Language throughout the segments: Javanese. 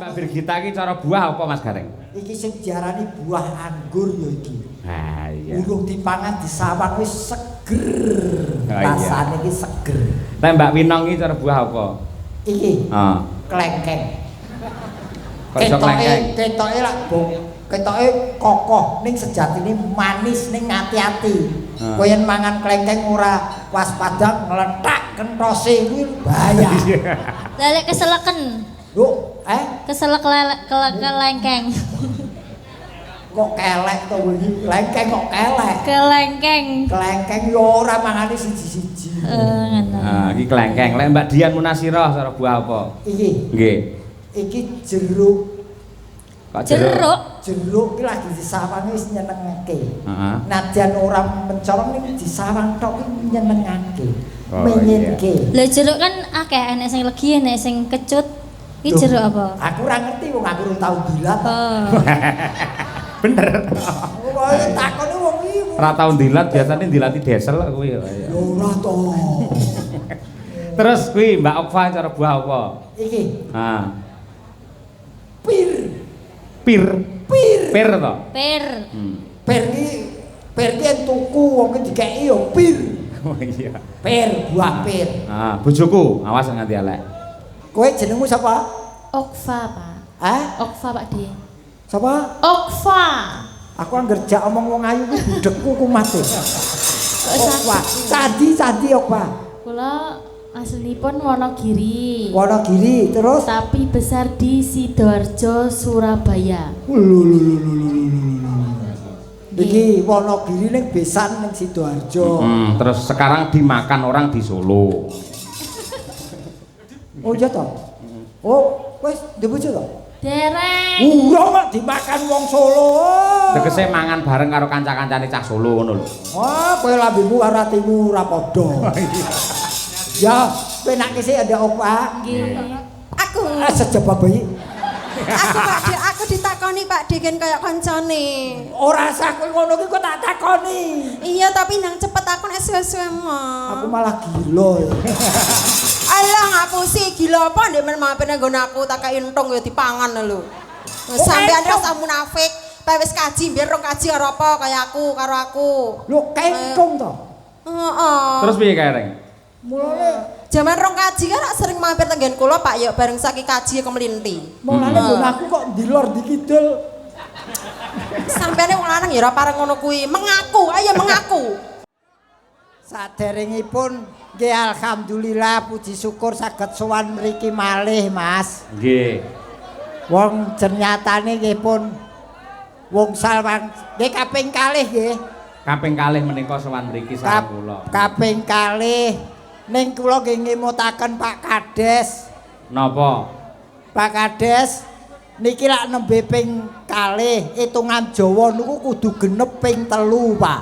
Mbak Birgita iki cara buah apa Mas Gareng? Iki sing diarani buah anggur ya iki. Ha iya. Urung dipangan disawang wis seger. Oh, iya. Rasane iki seger. Lah Mbak Winong iki cara buah apa? Iki. Heeh. Klengkeng. Kok iso klengkeng? Ketoke lak bong. Ketoke kokoh ning sejatine manis ning ati-ati. Kowe yen mangan klengkeng ora waspada ngletak kentose kuwi bahaya. Lah lek keseleken. Lho, Keselek kelengkeng. Kok kelek to iki? Klengkeng kok kelek. Kelengkeng. Klengkeng yo ora mangane siji-siji. Ngono. Nah, iki klengkeng. Lek Mbak Dian Munasirah cara buah apa? Iki. Nggih. Iki jeruk. Kok Jeruk. Jeruk ki lagi disawang wis nyenengake. Heeh. Nadyan ora mencolong ning disawang tok ki nyenengake. Oh, Menyenke. Lah jeruk kan akeh enek sing legi enek sing kecut. Iki jeruk apa? Aku ora ngerti wong aku urung tau dilat. Oh. Bener. Kok takone wong iki. Ora tau dilat, biasane dilati desel kuwi. Ya ora to. Terus kuwi Mbak Okfa cara buah apa? Iki Ah, pir. pir. Pir. Pir to? Pir. Pir ki tuku wong ki dikeki yo pir. Oh iya. Pir, buah pir. Ah, bojoku, awas nganti elek. Kowe jenengmu sapa? Okfa, Pak. Hah? Okfa, Pak D. Sapa? Okfa. Aku angger jak omong wong ayu ku budekku ku mate. Okwa. Sadi Okwa. Kula aslinipun Wonogiri. Wonogiri terus Tapi besar di Sidoarjo, Surabaya. iki Wonogiri ning besan ning Sidoarjo. Terus sekarang dimakan orang di Solo. Oh iya toh? Oh, wis ndek bojo toh? Dereng. Ora mak dimakan wong Solo. Tegese mangan bareng karo kanca-kancane cah Solo ngono lho. Oh, kowe lambemu karo atimu ora padha. Ya, penake sih ada opa. Nggih. Aku Sejaba bayi. Pak D, aku ditakoni Pak D kan kayak kancane. Ora sah kowe ngono ki kok tak takoni. Iya, tapi nang cepet aku nek suwe-suwe mah. Aku malah gila. Alah ngapusi gila apa ndek men mampir nang nggon aku tak kei entung ya dipangan lho. Sampeyan rasa munafik. Pak wis kaji biar rong kaji karo apa kaya aku karo aku. Lho, kengkong to. Heeh. Terus piye Kareng? Mulane Jaman rong kaji kan sering mampir tenggen kula Pak ya bareng saki kaji kemelinti. mulane nggon aku kok dilor dikidul. Sampeyane wong lanang ya ora pareng ngono kuwi. Mengaku, ayo mengaku. Saderengipun nggih alhamdulillah puji syukur saged sowan mriki malih Mas. Nggih. Wong ternyatane nggih pun wong salwan nggih kaping kalih nggih. Kaping kalih menika sowan mriki sareng kula. Kaping kalih ning kula nggih ngemutaken Pak Kades. Napa? Pak Kades niki lak nembe ping kalih hitungan Jawa niku kudu genep ping 3 Pak.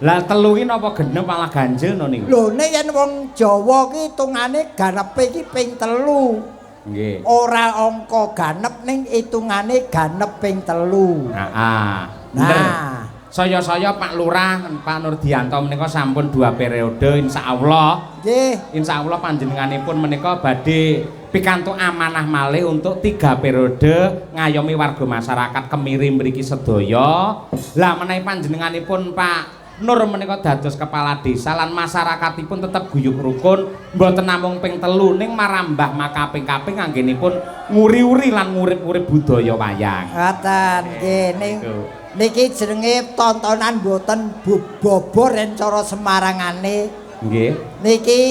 Lah telu ki napa genep malah ganjil no niku? Lho nek yen wong Jawa ki hitungane ganepe iki ping 3. Nggih. Ora angka ganep ning hitungane ganep ping 3. Heeh. Nah, Saya Pak Lurah, Pak Nurdianto menika sampun 2 periode insyaallah. nggih. Insyaallah panjenenganipun menika badhe pikantuk amanah malih untuk 3 periode ngayomi warga masyarakat Kemiri mriki sedaya. Lah menawi panjenenganipun Pak Nur menika dados kepala desa lan masyarakatipun tetep guyub rukun, mboten namung ping 3 ning marambah makaping-kaping anggenipun nguri-uri lan ngurip-urip budaya wayang. Ngaten nggih niki jenenge tontonan mboten bobor yen cara Semarangane. Nggih. Niki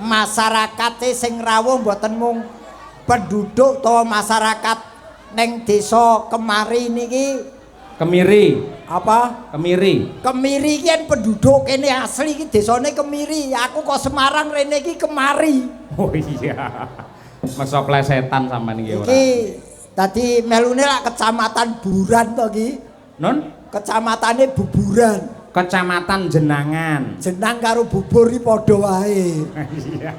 masyarakate sing rawuh mboten mung penduduk utawa masyarakat ning desa Kemari niki. Kemiri. Apa? Kemiri. Kemiri ki penduduk kene asli iki desane Kemiri. Aku kok Semarang rene iki Kemari. Oh iya. Masa plesetan sampean iki ora. Iki tadi melune lak kecamatan Buran to iki. Nun? Kecamatane Buburan. Kecamatan Jenangan. Jenang karo bubur iki padha wae. Iya.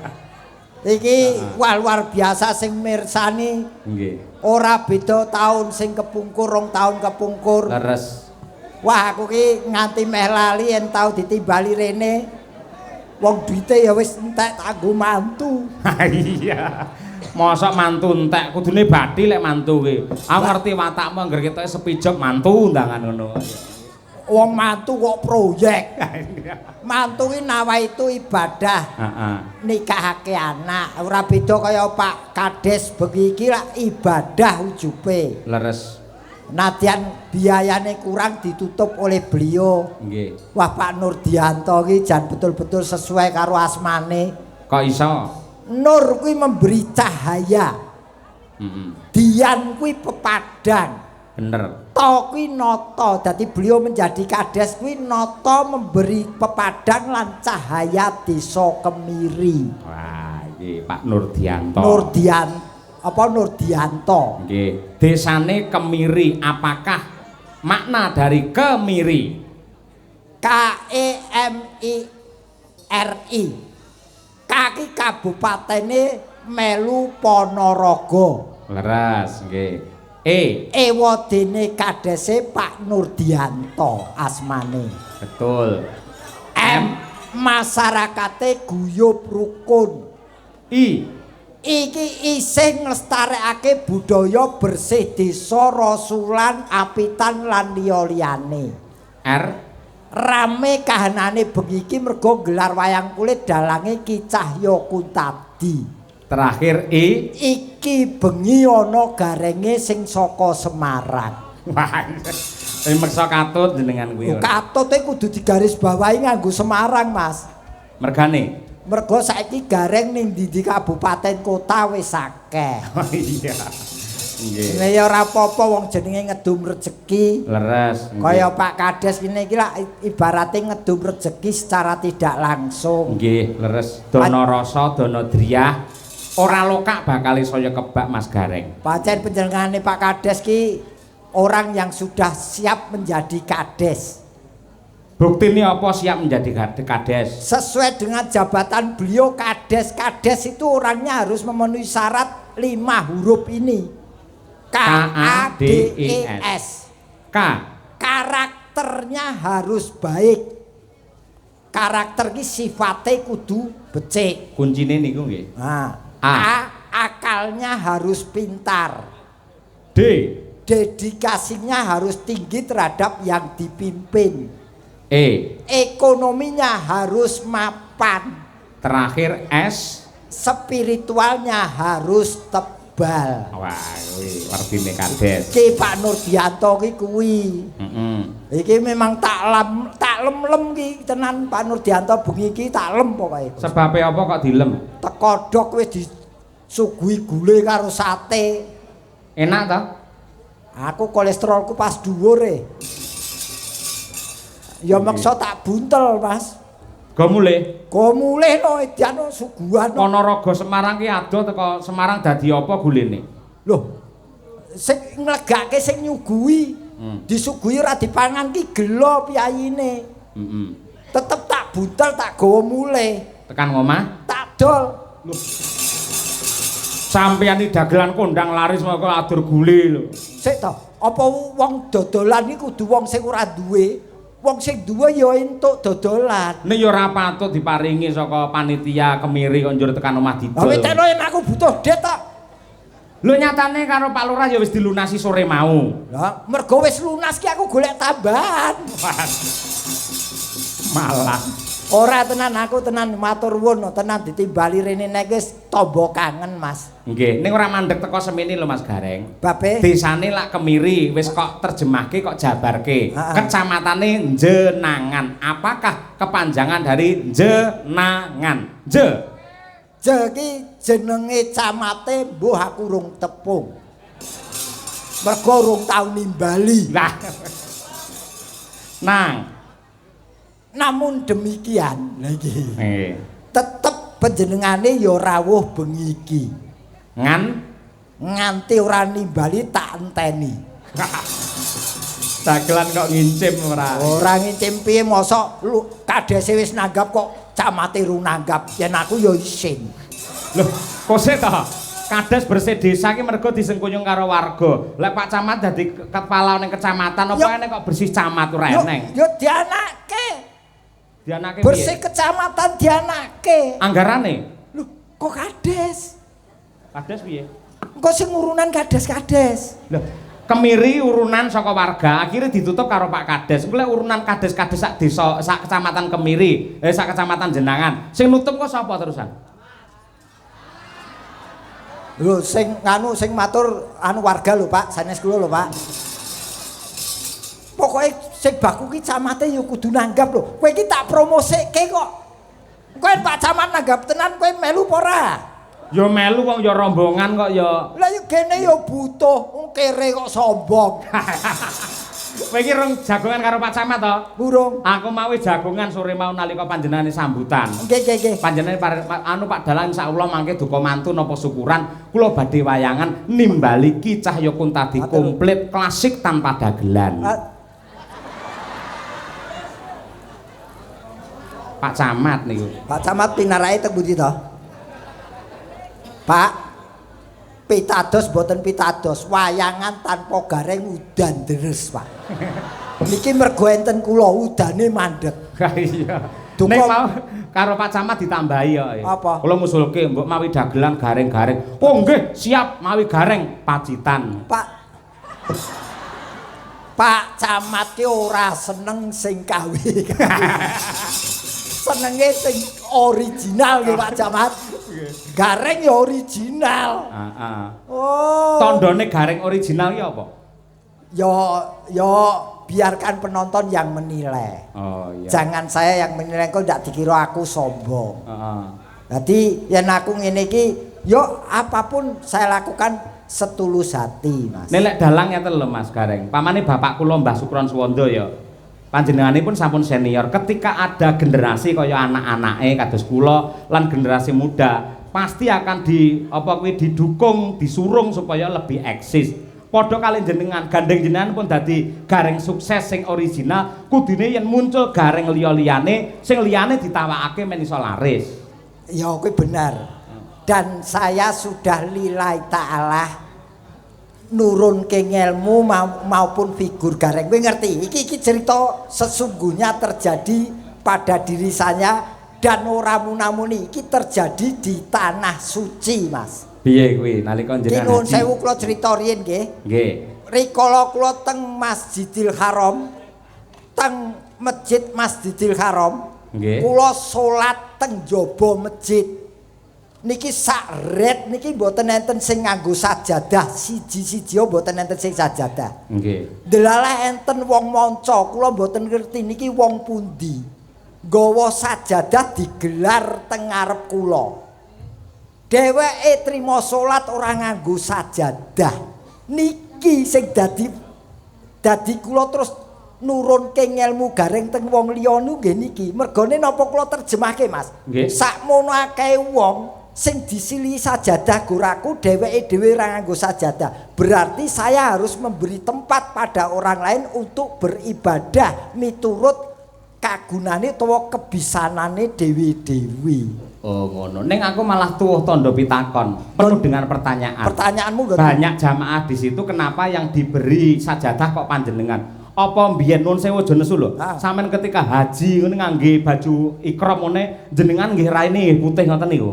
Iki wah luar biasa sing mirsani. Nggih. Ora beda taun sing kepungkur, 2 taun kepungkur. Leres. Wah aku ki nganti meh lali yen tau ditimbali rene. Wong duite ya wis entek tak nggo mantu. Iya. Mosok mantu entek, kudune bathi lek mantu kuwi. Aku ngerti watakmu angger ketoke sepijok mantu undangan ngono. Wong mantu kok proyek. Mantu kuwi nawaitu ibadah. Heeh. Nikahake anak. Ora beda kaya Pak Kades bengi iki lak ibadah ujube. Leres. Nadyan biayane kurang ditutup oleh beliau. Nggih. Wah Pak Nurdianto iki jan betul-betul sesuai karo asmane. Kok iso? Nur kuwi memberi cahaya. Dian kuwi pepadang. Bener. To kuwi nata. Dadi beliau menjadi kades kuwi nata memberi pepadang lan cahaya desa Kemiri. Wah, iki Pak Nurdianto. Nurdianto. Nggih. Desane Kemiri. Apakah makna dari Kemiri? KEMIRI. Kaki kabupatene melu Ponorogo. Leres, nggih. Ewadene kadese Pak Nurdianto asmane. Betul. Masyarakate guyub rukun. Iki isih nglestarekake budaya bersih desa rasulan apitan lan liya-liyane. Rame kahanane bengi iki mergo gelar wayang kulit dalange Ki Cahya Kuntadi. Terakhir Iki bengi ana garenge sing saka Semarang. Wah. Meksa katut jenengan kuwi. Katut e kudu digaris bawahi nganggo Semarang, Mas. Mergane. Mergo saiki gareng ning ndi kabupaten kota wis akeh. Oh iya. Nggih. Nek ya ora apa-apa wong jenenge ngedum rejeki. Leres. Kaya Pak Kades kene iki lak ibarate ngedum rejeki secara tidak langsung. Nggih, leres. Dana rasa, dana driyah. Ora lokak bakal saya kebak Mas Gareng. Pancen panjenengane Pak Kades ki orang yang sudah siap menjadi kades. Bukti ini apa siap menjadi kades? Sesuai dengan jabatan beliau kades. Kades itu orangnya harus memenuhi syarat 5 huruf ini. KADES. K. Karakternya harus baik. Karakter ki sifatnya kudu becik. Kuncine niku nggih. Nah, A. Akalnya harus pintar. D. Dedikasinya harus tinggi terhadap yang dipimpin. Ekonominya harus mapan. Terakhir S. Spiritualnya harus tebal. Wah, kuwi artine kades. Ki Pak Nurdianto ki kuwi. Iki memang tak lem ki tenan Pak Nurdianto bengi iki tak lem pokoke. Sebabe apa kok dilem? Tekodhok wis disuguhi gule karo sate. Enak ta? Aku kolesterolku pas dhuwur e. Ya maksa tak buntel, Mas. Go mulih. Go mulih no edian suguhan. Ponorogo Semarang ki adoh teko Semarang dadi apa gulene? Loh. Sing nglegake sing nyuguhi. Disuguhi ora dipangan ki gelo piyayine. Tetep tak buntel tak gawa mulih. Tekan ngomah? Tak dol. Loh. Sampeyan iki dagelan kondang laris moko adur gule lho. Sik to, apa wong dodolan iki kudu wong sing ora duwe? Wong sing duwe ya entuk dodolan. Nek ya ora patut diparingi saka panitia Kemiri kok njur tekan omah didol. Lah weteno yen aku butuh duit tok. Lho nyatane karo Pak Lurah ya wis dilunasi sore mau. Lah mergo wis lunas ki aku golek tambahan. Malah ora tenan aku tenan matur nuwun tenan ditimbali rene nek wis tombo kangen Mas. Nggih, ning ora mandeg teko semene lho Mas Gareng. Babe. Desane lak Kemiri wis kok terjemahke kok jabarke. Kecamatane Jenangan. Apakah kepanjangan dari Jenangan? Ki jenenge camate mbuh aku rung tepung. Mergo rung tau nimbali. Lah. Namun demikian lha iki. Tetep panjenengane ya rawuh bengi iki. Nganti ora nimbali tak enteni. Dagelan kok ngincim ora. Ora ngincim piye mosok kadese wis nanggap kok camate ru nanggap. Yen aku ya isin. Loh, kose ta? Kades bersih desa ki mergo disengkuyung karo warga. Lek Pak Camat dadi kepala ning kecamatan apa ene kok bersih camat ora eneng. Yo dianake. Dianake bersih kecamatan dianake. Anggarane? Loh, kok kades? Kades piye? Engko sing urunan kades-kades. Lho, kemiri urunan saka warga, akhirnya ditutup karo Pak Kades. Engko lek urunan kades-kades sak desa, sak kecamatan Kemiri, sak kecamatan Jenangan. Sing nutup kok sapa terusan? Lho sing matur warga lho Pak, sanes kula lho Pak. Pokoke sing baku ki camate ya kudu nanggap lho. Kowe iki tak promosike kok. Kowe Pak Camat nanggap tenan kowe melu apa ora? Ya melu wong ya rombongan kok ya. Lah ya gene ya butuh, wong kere kok sombong. Kowe iki rong jagongan karo Pak Camat to? Burung. Aku mau jagongan sore mau nalika panjenengane sambutan. Nggih. Panjenengane Pak Dalang insyaallah mangke duka mantun napa syukuran kula badhe wayangan nimbali Ki Cahya Kuntadi komplit klasik tanpa dagelan. Pak Camat niku. Pak Camat pinarahe teng pundi to? Pak, pitados boten pitados, wayangan tanpa gareng udan deres, Pak. Niki mergo enten kula udane mandeg. Iya. Duka Nek mau karo Pak Camat ditambahi kok. Apa? Kula ngusulke mbok mawi dagelan gareng-gareng. Oh nggih, siap mawi gareng pacitan. Pak Camat ki ora seneng sing kawe. Senenge sing original lho Pak Camat. Gareng ya original. Heeh. Oh. Tandane gareng original ki apa? Ya biarkan penonton yang menilai. Oh iya. Jangan saya yang menilai, kok ndak dikira aku sombong. Heeh. Jadi yen aku ngene iki, yo apapun saya lakukan setulus hati, Mas. Nelek dalang ngeten lho Mas Gareng. Pamane bapak kula Mbah Sukron Suwondo ya. Panjenenganipun sampun senior. Ketika ada generasi kaya anak-anake kados kula lan generasi muda, pasti akan didukung, disurung supaya lebih eksis. Padha kali jenengan, gandeng jenengan pun dadi gareng sukses sing original, kudune yen muncul gareng liya-liyane, sing liyane ditawakake men iso laris. Ya kuwi benar. Dan saya sudah lillahi ta'ala nurunke ilmu maupun figur gareng. Kowe ngerti? Iki cerita sesungguhnya terjadi pada diri saya dan ora munamuni iki terjadi di tanah suci, Mas. Piye kuwi nalika jenengan Ki nuwun sewu kula crita riyen nggih. Nggih. Rikala kula teng Masjidil Haram, teng Masjid Masjidil Haram, Nggih. kula salat teng jaba masjid. Niki sak red niki mboten enten sing nganggo sajadah, siji-siji mboten enten sing sajadah. Nggih. Delalah enten wong manca, kula mboten ngerti niki wong pundi. Nggawa sajadah digelar teng ngarep kula. Dheweke trima salat ora nganggo sajadah. Niki sing dadi kula terus nurunke ilmu gareng teng wong liya nggih niki. Mergone napa kula terjemahke, Mas? Nggih. Sakmono akeh wong sing disili sajadah goraku, dheweke dhewe ora nganggo sajadah. Berarti saya harus memberi tempat pada orang lain untuk beribadah miturut kagunane utawa kebisanane dhewe-dhewe. Oh ngono. Ning aku malah tuwuh tanda pitakon, penuh dengan pertanyaan. Pertanyaanmu banyak jamaah di situ kenapa yang diberi sajadah kok panjenengan? Apa mbiyen nun sewu aja nesu lho. Sampeyan ketika haji ngene ngangge baju ikram ngene jenengan nggih raine putih ngoten niku.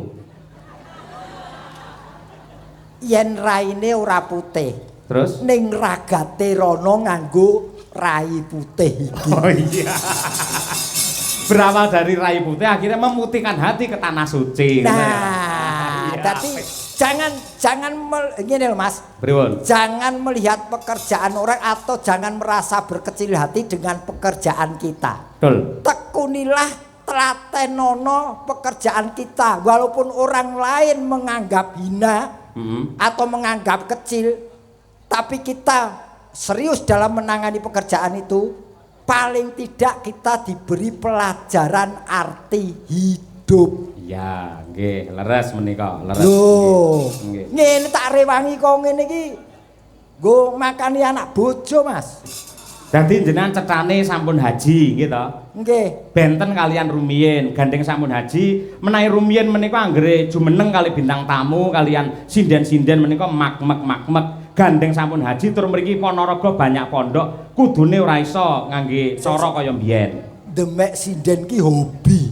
Yen raine ora putih. Terus ning ragate rono nganggo rai putih iki. Oh iya. Berawal dari rai putih akhirnya memutihkan hati ke tanah suci. Nah, tapi jangan ngene lho Mas. Pripun? Jangan melihat pekerjaan orang atau jangan merasa berkecil hati dengan pekerjaan kita. Betul. Tekunilah telatenono pekerjaan kita walaupun orang lain menganggap hina atau menganggap kecil, tapi kita serius dalam menangani pekerjaan itu, paling tidak kita diberi pelajaran arti hidup. Ya, nggih, leres menika, leres. Loh, ngene tak rewangi kok ngene iki. Nggo makani anak bojo, Mas. Dadi jenengan cetane sampun haji gitu. Nggih. Benten kalian rumiyin, gandeng sampun haji, menawi rumiyin menika anggere jumeneng kali bintang tamu kalian sinden-sinden menika mak-mek. Gandeng sampun haji tur mriki Ponorogo banyak pondok, kudune ora iso ngangge cara kaya mbiyen. Demek sinden ki hobi.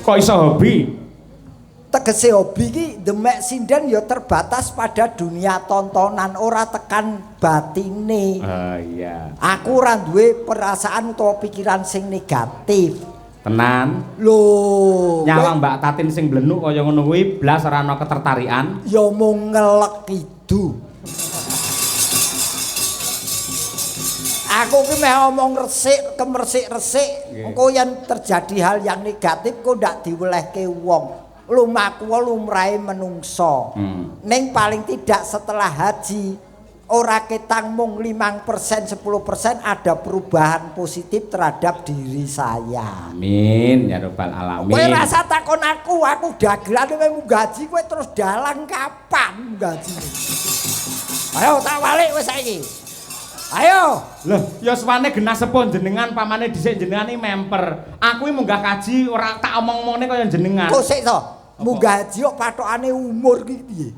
Kok iso hobi? tegese hobi iki demek sinden ya terbatas pada dunia tontonan ora tekan batine. Iya. Aku ora duwe perasaan utawa pikiran sing negatif. Tenan. Lho, Nyawang Mbak Tatin sing blenuk kaya ngono kuwi blas ora ana ketertarikan. ya mung ngelek idu. Aku ki meh omong resik, kemersik-resik. Engko yen terjadi hal yang negatif kok ndak diwelehke wong. Lumaku lumrahe menungso. Ning paling tidak setelah haji ora ketang mung 5% 10% ada perubahan positif terhadap diri saya. Amin ya rabbal alamin. Kowe rasa takon aku dagelan kowe munggah haji kowe terus dalang kapan munggah haji? Ayo tak balik wis saiki. Ayo. Loh, ya suwane genah sepon jenengan pamane dhisik jenengan iki memper. Aku iki munggah kaji ora tak omong-omongne kaya jenengan. Kok sik to? Munggah haji kok patokane umur ki piye?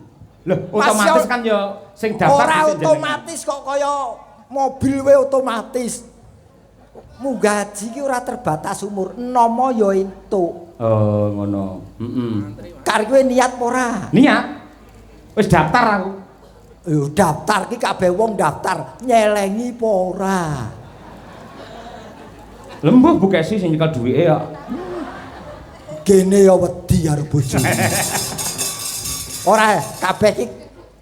Loh, otomatis kan ya sing daftar ora dhisik jenengan. otomatis kok kaya mobil wae otomatis. Munggah haji ki ora terbatas umur, nomo ya entuk. Oh, ngono. Kare kowe niat apa ora? Niat. Wis daftar aku. Yo daftar ki kabeh wong daftar, nyelengi apa ora? Lembuh bukesi sing nyekel duwike ya. Gene ya wedi karo bojone. Ora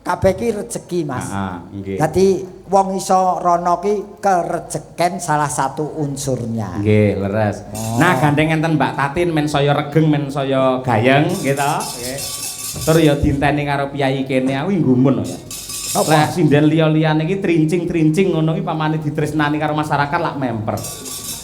kabeh ki rezeki, Mas. Heeh, nggih. Dadi wong iso rono ki kerejeken salah satu unsurnya. Nggih, leres. Nah, gandeng enten Mbak Tatin men saya regeng men saya gayeng gitu. Nggih. Terus ya dinteni karo piyai kene aku nggumun ya. Lah sinden liya-liyane iki trincing-trincing ngono iki pamane ditresnani karo masyarakat lak memper.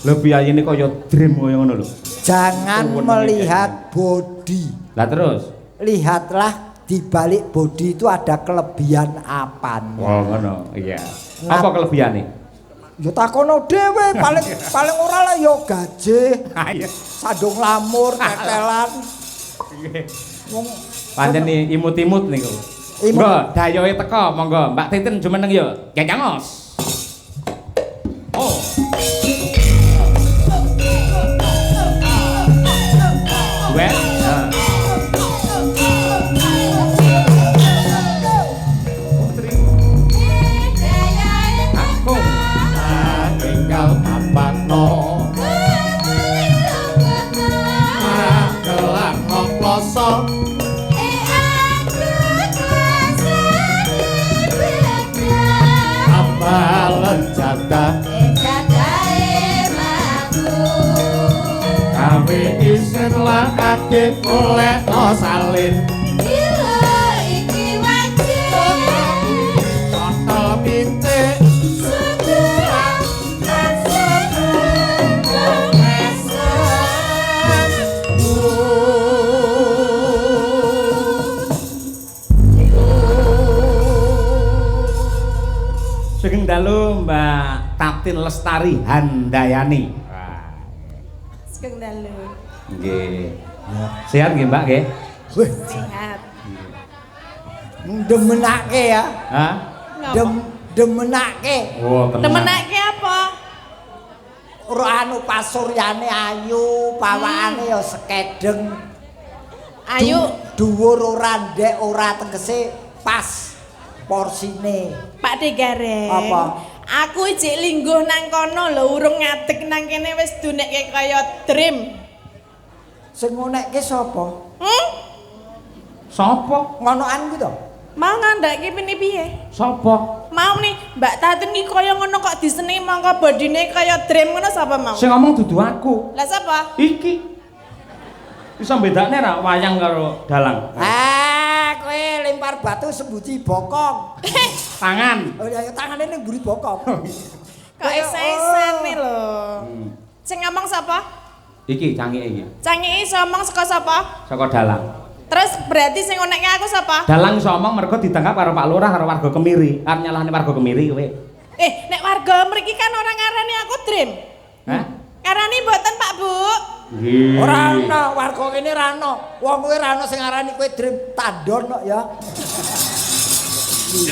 Lho piyayine kaya dream kaya ngono lho. Jangan melihat body. Lah terus? Lihatlah di balik body itu ada kelebihan apanya. Oh ngono, iya. Apa kelebihane? Ya takono dhewe paling ora lah ya gaje. Ayo. Sandung lamur, tetelan. Wong Pancen imut-imut niku. Monggo dayoe teko, monggo Mbak Titin jumeneng yo. Gengos. Oh. Wes. Aku tinggal apakno. Kelak ngoploso. Balen jatah kami isin lah adit oleh no salin kontol bintik sing dalu Mbak Tatin Lestari Handayani. Sugeng dalu. Nggih. Sehat nggih Mbak nggih? weh Sehat. demenake ya. Hah? Demenake. Oh, tenang. Temenake apa? Ora anu pasuryane ayu, pawakane ya sekedeng. Ayu. Dhuwur ora ndek ora tegese pas porsine. Pak Degareng. Apa? Aku ijik lingguh nang kono lho, urung ngadeg nang kene wis dunekke kaya dream. Sing ngonekke sapa? Sopo? Ngonoan ku to? Mau ngandake piye? Sopo? Mau nih, Mbak Tatin iki kaya ngono kok diseni mangka bodine kaya dream ngono sapa mau? Sing ngomong dudu aku. Lah sapa? Iki. Bisa bedakne ra wayang karo dalang? Kowe lempar batu sembuti bokong. Tangan. Oh ya tangane ning mburi bokong. Kok esa-esane lho. Sing ngomong sapa? Iki cangike iki. Cangiki iso ngomong saka sapa? Saka dalang. Terus berarti sing ngonekke aku sapa? Dalang iso omong mergo ditangkap karo Pak Lurah karo warga Kemiri. Arep nyalahne warga Kemiri kowe. Nek warga mriki kan orang ngarani aku dream. Hah? Ngarani mboten Pak Bu? Nggih. Ora ana warga kene ra ana. Wong kowe ra ana sing ngarani kowe dream tandon kok ya. iki.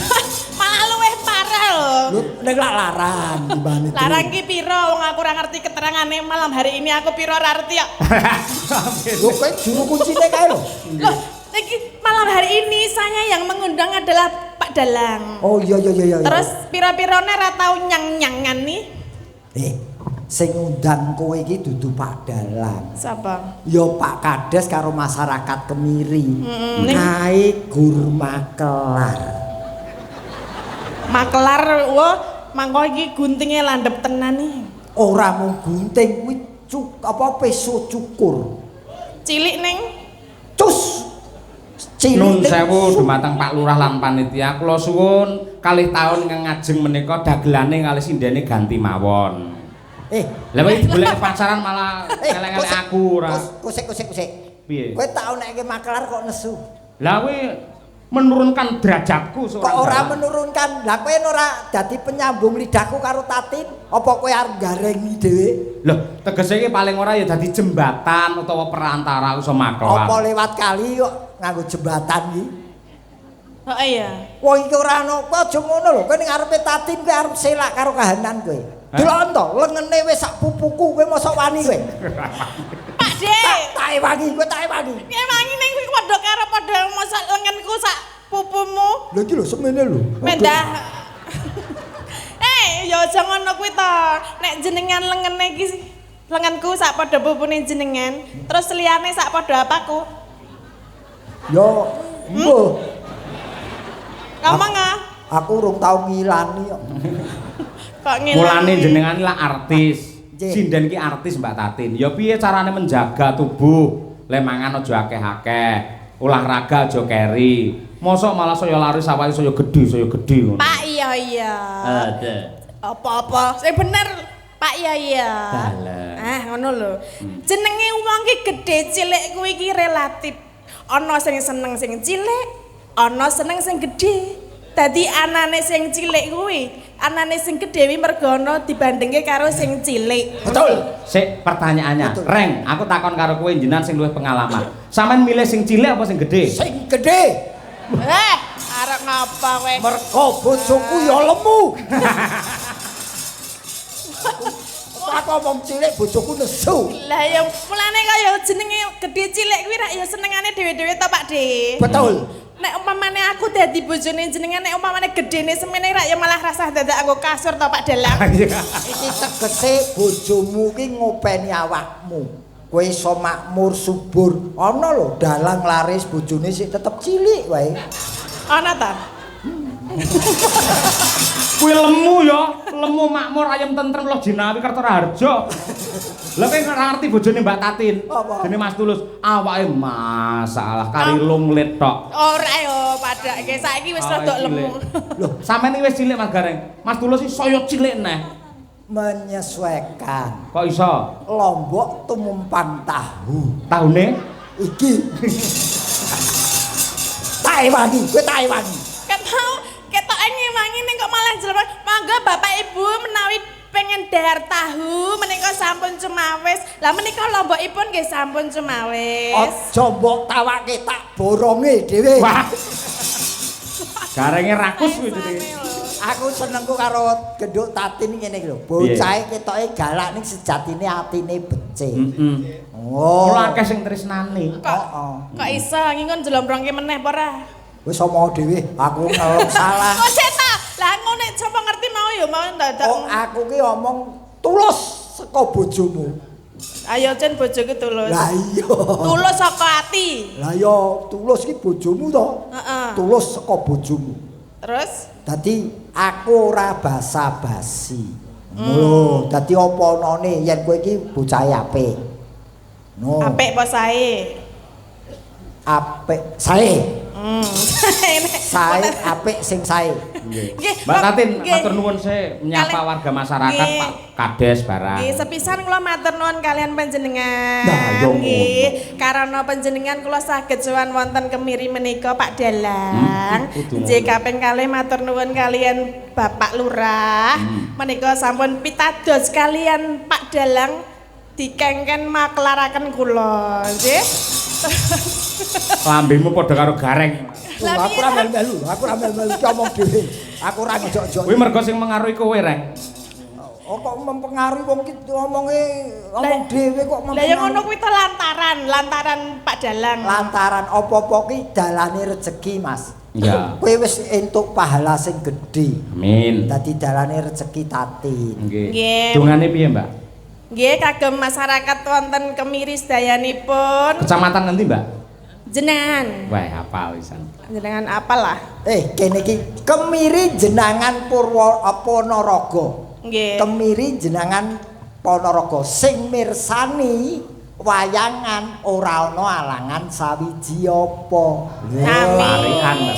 Malah luwih parah lho. Lho nek lak larang timbane. Larang ki piro wong aku ora ngerti keterangane malam hari ini aku piro ora ngerti kok. Lho kowe juru kuncine kae lho. Loh, iki malam hari ini saya yang mengundang adalah Pak Dalang. Oh iya. Terus piro-pirone ora tau nyang-nyangan nih. Sing ngundang kowe iki dudu Pak Dalang. Sapa? Ya Pak Kades karo masyarakat Kemiri. ning- Kae gur makelar. Maklar mangko iki guntinge landhep tenan nih. Ora mung gunting kuwi peso cukur. Cilik ning Cus. Nun Cilik. sewu dumateng Pak Lurah lan panitia kula suwun kalih taun ngajeng menika dagelane kalih sindene ganti mawon. Lah iki golek pacaran malah elek-elek aku ora. Kusik. Piye? Kowe tak onekke makelar kok nesu. Lah kuwi menurunkan derajatku Kok ora menurunkan? Lah kowe ora dadi penyambung lidahku karo Tatin? Apa kowe arep garengi dhewe? Loh, tegese iki paling ora ya dadi jembatan utawa perantara iso makelar. Apa lewat kali kok nganggo jembatan iki? Oh iya. Wong iki ora ono apa aja ngono lho. Kowe ning ngarepe Tatin kowe arep selak karo kahanan kowe. Delok to, lengene wis sak pupuku kowe mosok wani kowe. Pak De. Tak ewangi, kowe tak ewangi. Piye wangi ning kuwi padha karo padha mosok lengenku sak pupumu. Lho iki lho semene lho. Mendah. Ya aja ngono kuwi to. Nek jenengan lengene iki lengenku sak padha pupune jenengan, terus liyane sak padha apaku? Yo, mbuh. Ngomong ah. Aku urung tau ngilani kok. Kok ngene. Mulane jenengan lah artis. Nggih. Sinden ki artis Mbak Tatin. Ya piye carane menjaga tubuh? Le mangan aja akeh-akeh. Olahraga aja keri. Mosok malah saya lari sawah saya gedhe ngono. Pak iya. Ada. Apa-apa, sing bener Pak iya. Dalah. Ngono lho. Jenenge wong ki gedhe cilik kuwi iki relatif. Ana sing seneng sing cilik, ana seneng sing gedhe. Dadi anane sing cilik kuwi, anane sing gedhe kuwi mergo ana dibandingke karo sing cilik. Betul. Sik pertanyaannya, Betul. Reng, aku takon karo kowe jenengan sing luwih pengalaman. Sampeyan milih sing cilik apa sing gedhe? Sing gedhe. Arep ngapa kowe? Mergo bojoku ya lemu. Aku omong cilik bojoku nesu. Lah ya mulane kaya jenenge gedhe cilik kuwi rak ya senengane dhewe-dhewe to Pak De. Betul. Nek umpamane aku dadi bojone jenengan nek umpamane gedene semene rak ya malah rasah dadak aku kasur to Pak Dalang. Iki tegese bojomu ki ngopeni awakmu. Kowe iso makmur subur. Ana lho dalang laris bojone sik tetep cilik wae. Ana ta? Kuwi lemu ya, lemu makmur ayam tentrem loh jinawi Kertoraharjo. Lah kowe ora ngerti bojone Mbak Tatin. Apa? Dene Mas Tulus, awake masalah kari lunglit tok. Ora yo padake saiki wis rada lemu. Loh, sampeyan iki wis cilik Mas Gareng. Mas Tulus iki saya cilik neh. Menyesuaikan. Kok iso? Lombok tumumpan tahu. Tahune Iki. Tak ewangi, kowe tak ewangi. Ketoke ngewangi ning kok malah jelema. Mangga Bapak Ibu menawi pengen dahar tahu menika sampun cumawis. Lah menika lombokipun nggih sampun cumawis. Aja mbok tawake tak boronge dhewe. wah. Garenge rakus kuwi jenenge. Aku senengku karo genduk Tatin ngene iki lho. Bocahe ketoke galak ning sejatine atine becik. Oh. Ora akeh sing tresnani. Kok iso ngingon jelombrongke meneh apa ora? Wis omong dhewe, aku ngelok salah. Kok sik ta? Lah ngono sapa ngerti mau ya mau dadak. Oh, aku ki omong tulus saka bojomu. Ayo Jen bojoku tulus. Lah iya. Tulus saka ati. Lah ya tulus ki bojomu to. Heeh. Tulus saka bojomu. Terus Dadi aku ora basa-basi. Lho, dadi apa onone yen kowe iki bocah apik. No. apik apa sae? Apik sae. Sae apik sing sae. Nggih. Mbak Tatin, nggih. matur nuwun sih menyapa Kali- warga masyarakat nggih. Pak Kades barang. Nggih, sepisan kula matur nuwun kalian panjenengan. Nah, ya Nggih, karena panjenengan kula saged sowan wonten Kemiri menika Pak Dalang. kudu Nggih, kaping kalih matur nuwun kalian Bapak Lurah. Menika sampun pitados kalian Pak Dalang dikengken maklaraken kula. Nggih. Lambemu padha karo gareng. Aku ora melu-melu, aku ora melu-melu ki omong dhewe. Aku ora ngejok-jok. Kuwi mergo sing mengaruhi kowe, Reng. Oh kok mempengaruhi wong ki omonge omong dhewe kok Lah ya ngono kuwi to lantaran Pak Dalang. Lantaran apa-apa ki dalane rezeki, Mas. Iya. Kowe wis entuk pahala sing gedhe. Amin. Dadi dalane rezeki tatin. Nggih. Nggih. Dungane piye, Mbak? Nggih kagem masyarakat wonten Kemiri sedayanipun. Kecamatan nanti, Mbak? Jenengan. Wah, hafal pisan. Jenengan apalah? Kene iki Kemiri jenangan Ponorogo. Nggih. Kemiri jenangan Ponorogo sing mirsani wayangan ora ana alangan sawiji apa. Parikan, Mbak.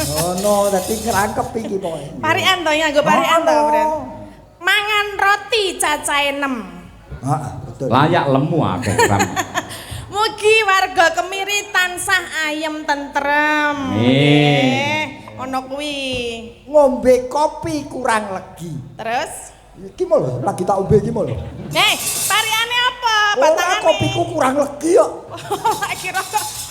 Ngono dadi ngrangkep iki pokoke. Parikan to nganggo parikan to, Bren. Mangan roti cacahe 6. Heeh, betul. Layak lemu akeh ram. Mugi warga Kemiri tansah ayem tentrem. Nggih. Ono kuwi. Ngombe kopi kurang legi. Terus Iki mau lho, lagi tak ombe iki mau lho. Pariane apa? Ora Batangane. kopiku kurang legi kok. Kira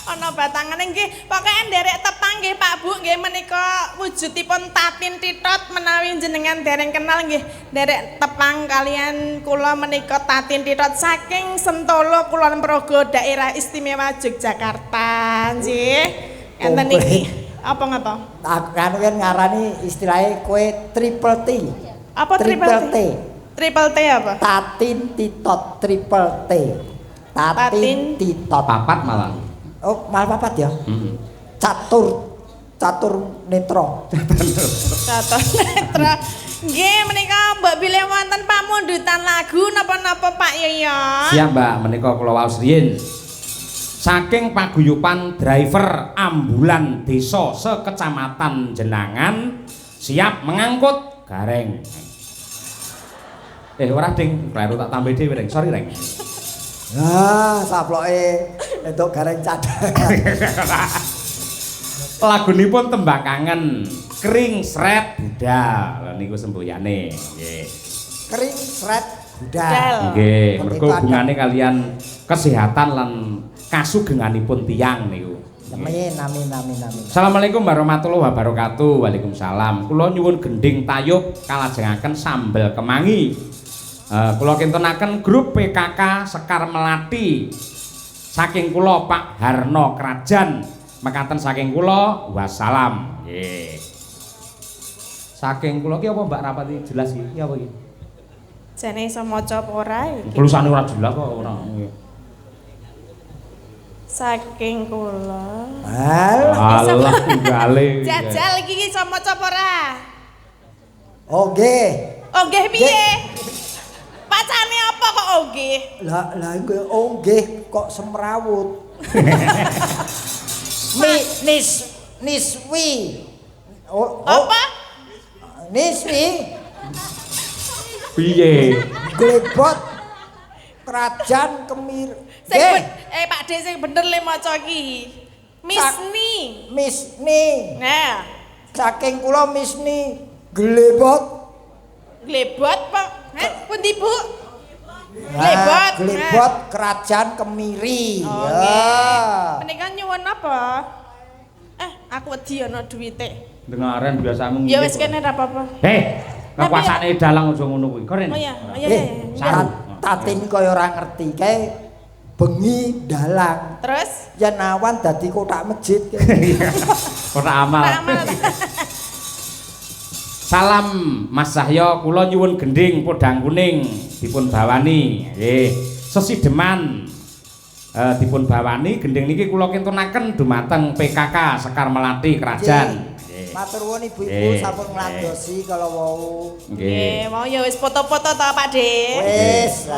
ana batangane nggih. Pokoke nderek tepang nggih Pak Bu nggih menika wujudipun Tatin Titot menawi jenengan dereng kenal nggih. Nderek tepang kalian kula menika Tatin Titot saking Sentolo Kulon Progo daerah istimewa Yogyakarta nggih. Enten iki. Apa ngapa? Kan ngarani istilahnya kowe triple T. Apa triple T? Triple T apa? Tatin Titot triple T. Tatin Titot. Papat malah. Oh, mal papat ya? Heeh. Catur netro. Catur netro. Nggih menika mbok bilih wonten pamundutan lagu napa-napa Pak Yoyo. Siap, Mbak, menika kula waos riyin. Saking paguyuban driver ambulan desa sekecamatan Jenangan siap mengangkut gareng. Ora ding, kleru tak tambah dhewe, Reng. Sorry, Reng. Nah, saploke entuk gareng cadangan. Lagunipun tembang kangen Kering Sret Budal. Lah niku semboyane. Nggih. Kering sret budal. Nggih, mergo hubungane kalian kesehatan lan kasugenganipun tiyang niku. Amin. Assalamualaikum warahmatullahi wabarakatuh. Waalaikumsalam. Kula nyuwun gending tayub kalajengaken sambel kemangi. Kula kintunaken grup PKK Sekar Melati. Saking kula Pak Harno Krajan. Mekaten saking kula wassalam. Nggih. Saking kula ki apa Mbak rapati jelas iki? Ki apa iki? Jane iso maca apa ora iki? Tulisane ora jelas kok ora. Saking kula. Allah tunggale. Jajal iki iso maca apa ora? Oke. Oh nggih piye? Pacane apa kok oh nggih? Lah nggih kok semrawut. Niswi. Apa? Niswi. Piye? Glebot Kerajaan Kemiri. Pak De sing bener le maca iki. Misni. Misni. Nah, Saking kula Misni glebot. glebot Pak. Pundi Bu? Glebot. Glebot. Glebot Kerajaan Kemiri. Oh, Ya. nggih. Menika nyuwun apa? Aku wedi ana duwite. Dengaren biasamu. Ya wis kene ra apa-apa. Kekuasaane dalang aja ngono kuwi. Keren. Oh iya, Tatin kaya ora ngerti kae bengi dalang. Terus Yen awan dadi kotak masjid. Ora amal. Salam Mas Cahyo, kula nyuwun gending podang kuning dipun bawani. Nggih. Sesideman dipun bawani gending niki kula kintunaken dumateng PKK Sekar Melati Krajan. Matur nuwun ibu-ibu sampun ngladosi kala wau. nggih, mau ya wis foto-foto to Pak De. Wis.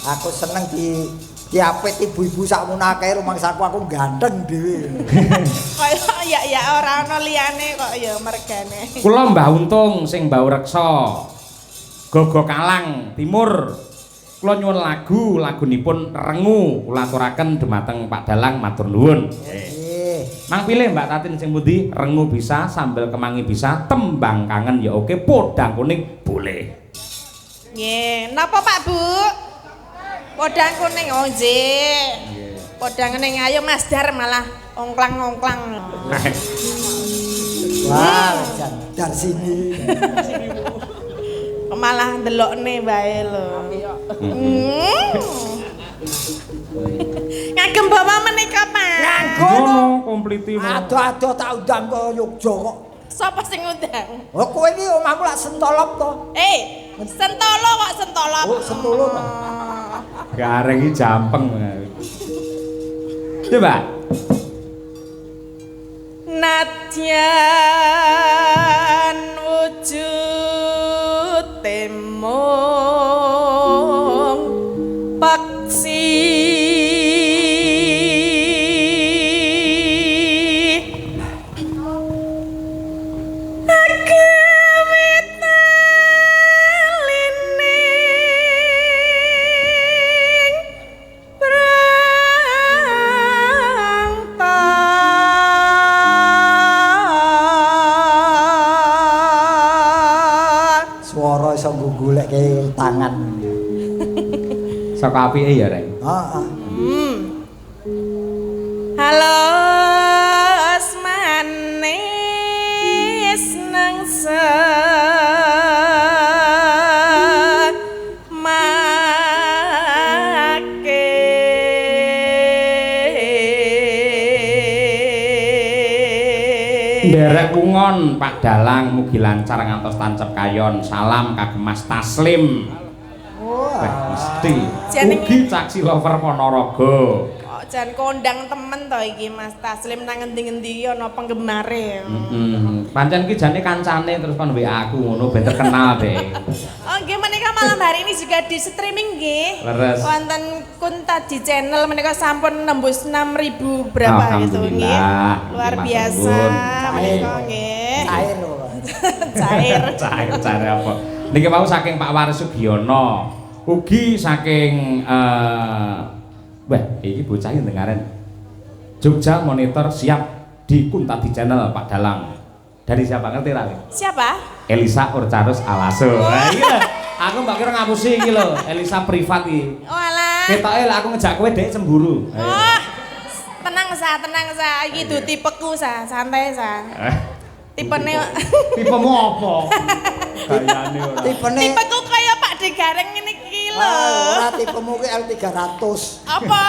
Aku seneng diapit ibu-ibu sakmono akeh rumangsaku aku ganteng dhewe. Kaya ya ora ana liyane kok ya mergane. Kula Mbah Untung sing Mbau Reksa. Gogo Kalang Timur. Kula nyuwun lagunipun Rengu kula aturaken dumateng Pak Dalang matur nuwun. Mang pilih Mbak Tatin sing pundi? Rengu bisa, sambel kemangi bisa, tembang kangen ya oke, podang kuning boleh. Nggih, napa Pak Bu? Podang kuning oh nggih. Padha ngene ayo Mas Dar malah ongklang-ongklang. Wah, dar sini. Malah ndelokne bae lho. Ngagem bawa menika, Pak. Nganggono kompliti mau. ado-ado tak undang ke Yogya kok. Sapa sing ngundang? Oh, kowe iki omahmu lak Sentolop to. Sentolo kok Sentolop. Oh, Sentolo to. Gareng iki jampeng. Coba. Nadyan wujud temong paksi Iso goleke tangan. Saka apike ya, Rek. Heeh. Halo asmanis nang Nderek kungon Pak Dalang mugi lancar ngantos tancep kayon. Salam kagem Mas Taslim. Wah, mesti. Mugi caksi lover Ponorogo. Kok jan kondang temen to iki Mas Taslim nang ngendi-ngendi ana penggemare. Pancen ki jane kancane terus kon WA aku ngono ben terkenal deh. Oh nggih menika malam hari ini juga di streaming nggih. Leres. Wonten Kunta di channel menika sampun nembus 6.000 berapa gitu nggih. Luar biasa menika nggih. Cair lho. Cair apa? Niki mau saking Pak Waris Sugiono. Ugi saking wah iki bocah ndengaren. Jogja Monitor siap di Kunta di channel Pak Dalang. Dari siapa ngerti ra? Siapa? Elisa Urcarus Alaso. Nah iki lho, aku mbak kira ngapusi iki lho, Elisa privat iki. Oh alah. Ketoke lek aku ngejak kowe dhek cemburu. Oh. Tenang sa, iki itu tipeku sa, santai sa. Tipene Tipemu apa? Gayane ora. tipeku kaya Pak Degareng ngene iki lho. Ora tipemu ki L300. Apa?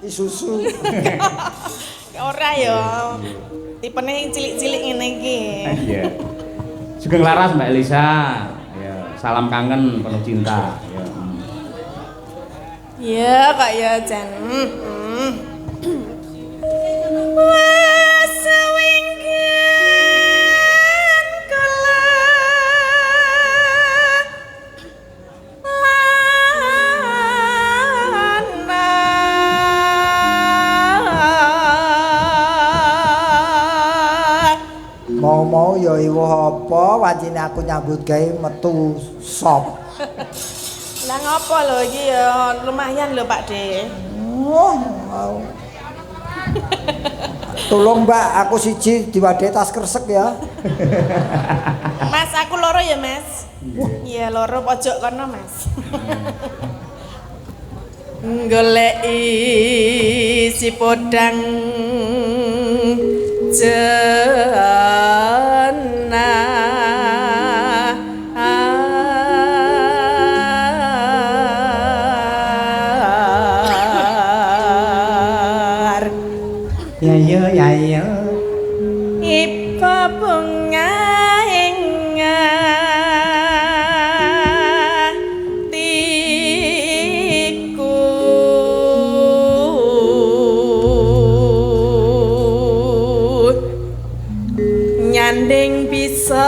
Isuzu. Ora ya. Tipene cilik-cilik ngene iki. Iya. Sugeng laras Mbak Elisa. Ya, salam kangen penuh cinta. Ya. Ya kok ya Jan. Wah sewingken kala Mau ya iwo apa wancine aku nyambut gawe metu sop. Lah ngopo lho iki ya lumayan lho Pak De. Oh, mau. Tolong Mbak, aku siji diwadhe tas kresek ya. Mas aku loro ya Mas. Iya loro pojok kono Mas. Goleki si podang Ya. Ipa bunga inga tiku nyanding bisa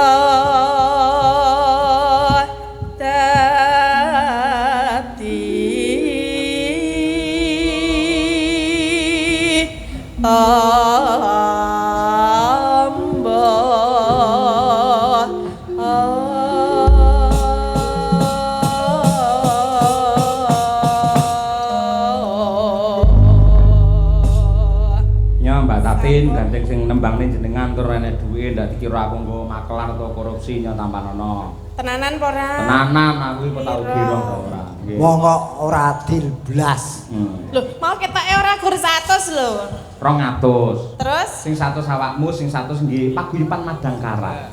gandeng sing nembangne jenengan tur enek duwe ndak dikira aku nggo makelar atau korupsi nya tampan ana. Tenanan apa ora? Tenanan aku iku tau girong ora. Wong kok ora adil blas. Loh, mau ketoke ora gur 100 lho. 200. Terus Sing 100 awakmu, sing 100 nggih paguyuban Madangkara.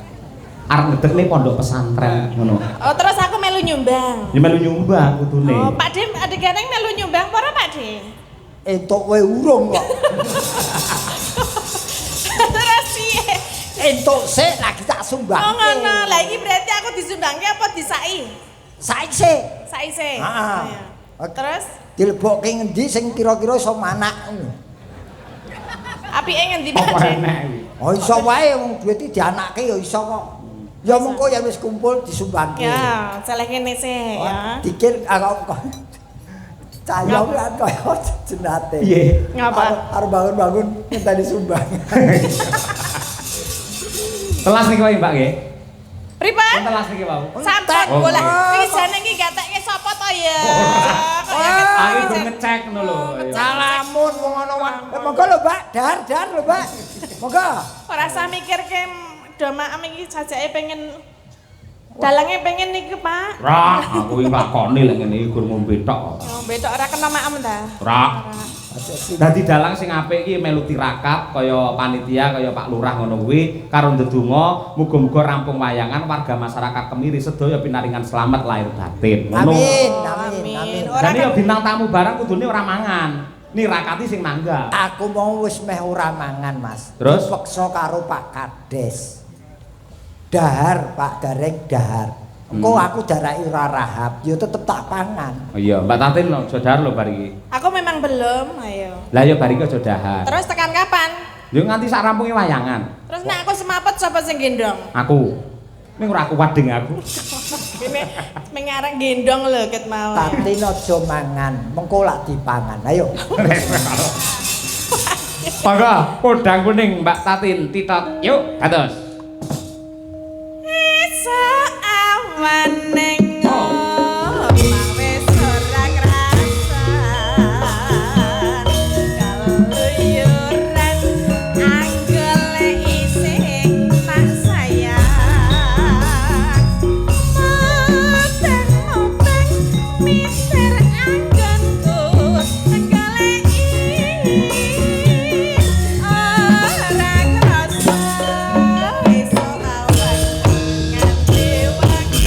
Arep ngedekne pondok pesantren ngono. oh terus aku melu nyumbang. Ya melu nyumbang kudune. Oh, Pak De adeganeng melu nyumbang apa ora Pak De? Entuk kowe urung kok. Terus piye? Entuk sik lagi tak sumbang. Oh ngono. Lah iki berarti aku disumbangke apa disai? Saiki sik. Sai sih. Heeh. Terus Dilebokke ngendi sing kira-kira iso manak ngono. apike ngendi Pak Apa De? enek iki? Oh iso wae wong duwite dianakke ya iso kok. Ya mengko ya wis kumpul disumbangke. Ya, salah kene sih ya. Dikir kok cayong kan kaya jenate. Piye? Ngapa? Arep bangun-bangun ngenteni sumbang. Telas niki wae, Mbak nggih. Pripun? Telas niki wau. Sampun Oh, bola. oh. Iki jane iki gatekke sapa to ya? Aku gur ngecek ngono lho. Salamun wong ana wae. Monggo lho, Mbak. Dar lho, Mbak. Monggo. Ora usah mikirke domaem iki sajake pengen dalange pengen iki, Pak. Ra, aku iki nglakoni lek ngene iki gur ngombe tok. Ngombe tok ora kena maem ta? Ra. Dadi dalang sing apik iki melu tirakat kaya panitia kaya Pak Lurah ngono kuwi karo ndedonga muga-muga rampung wayangan warga masyarakat Kemiri sedaya pinaringan selamat lahir batin. Ngono. Amin. Dan ya bintang tamu barang kudune ora mangan. Nirakati sing nanggap. Aku mau wis meh ora mangan, Mas. Terus? Dipeksa karo Pak Kades. Dahar, Pak Darek dahar. Engko aku daraki ora rahap, ya tetep tak pangan. Oh iya, Mbak Tatin lho, saudara lho bar iki. Aku memang belum, ayo. Lah ya bar iki aja dahar. Terus tekan kapan? Yo nganti sak rampunge wayangan. Terus nek aku semaput sapa sing gendong? Aku. Ning ora kuat ding aku. Ini mengarang gendong lho ket mau. Tatin aja mangan, mengko lak dipangan. Ayo. Monggo, podang kuning Mbak Tatin titot. Yuk, kados. Iso awan ning wis ora krasan kaluyuran anggele ising tak sayang moteng mister anggonku anggele ora krasa iso awan nganti wengi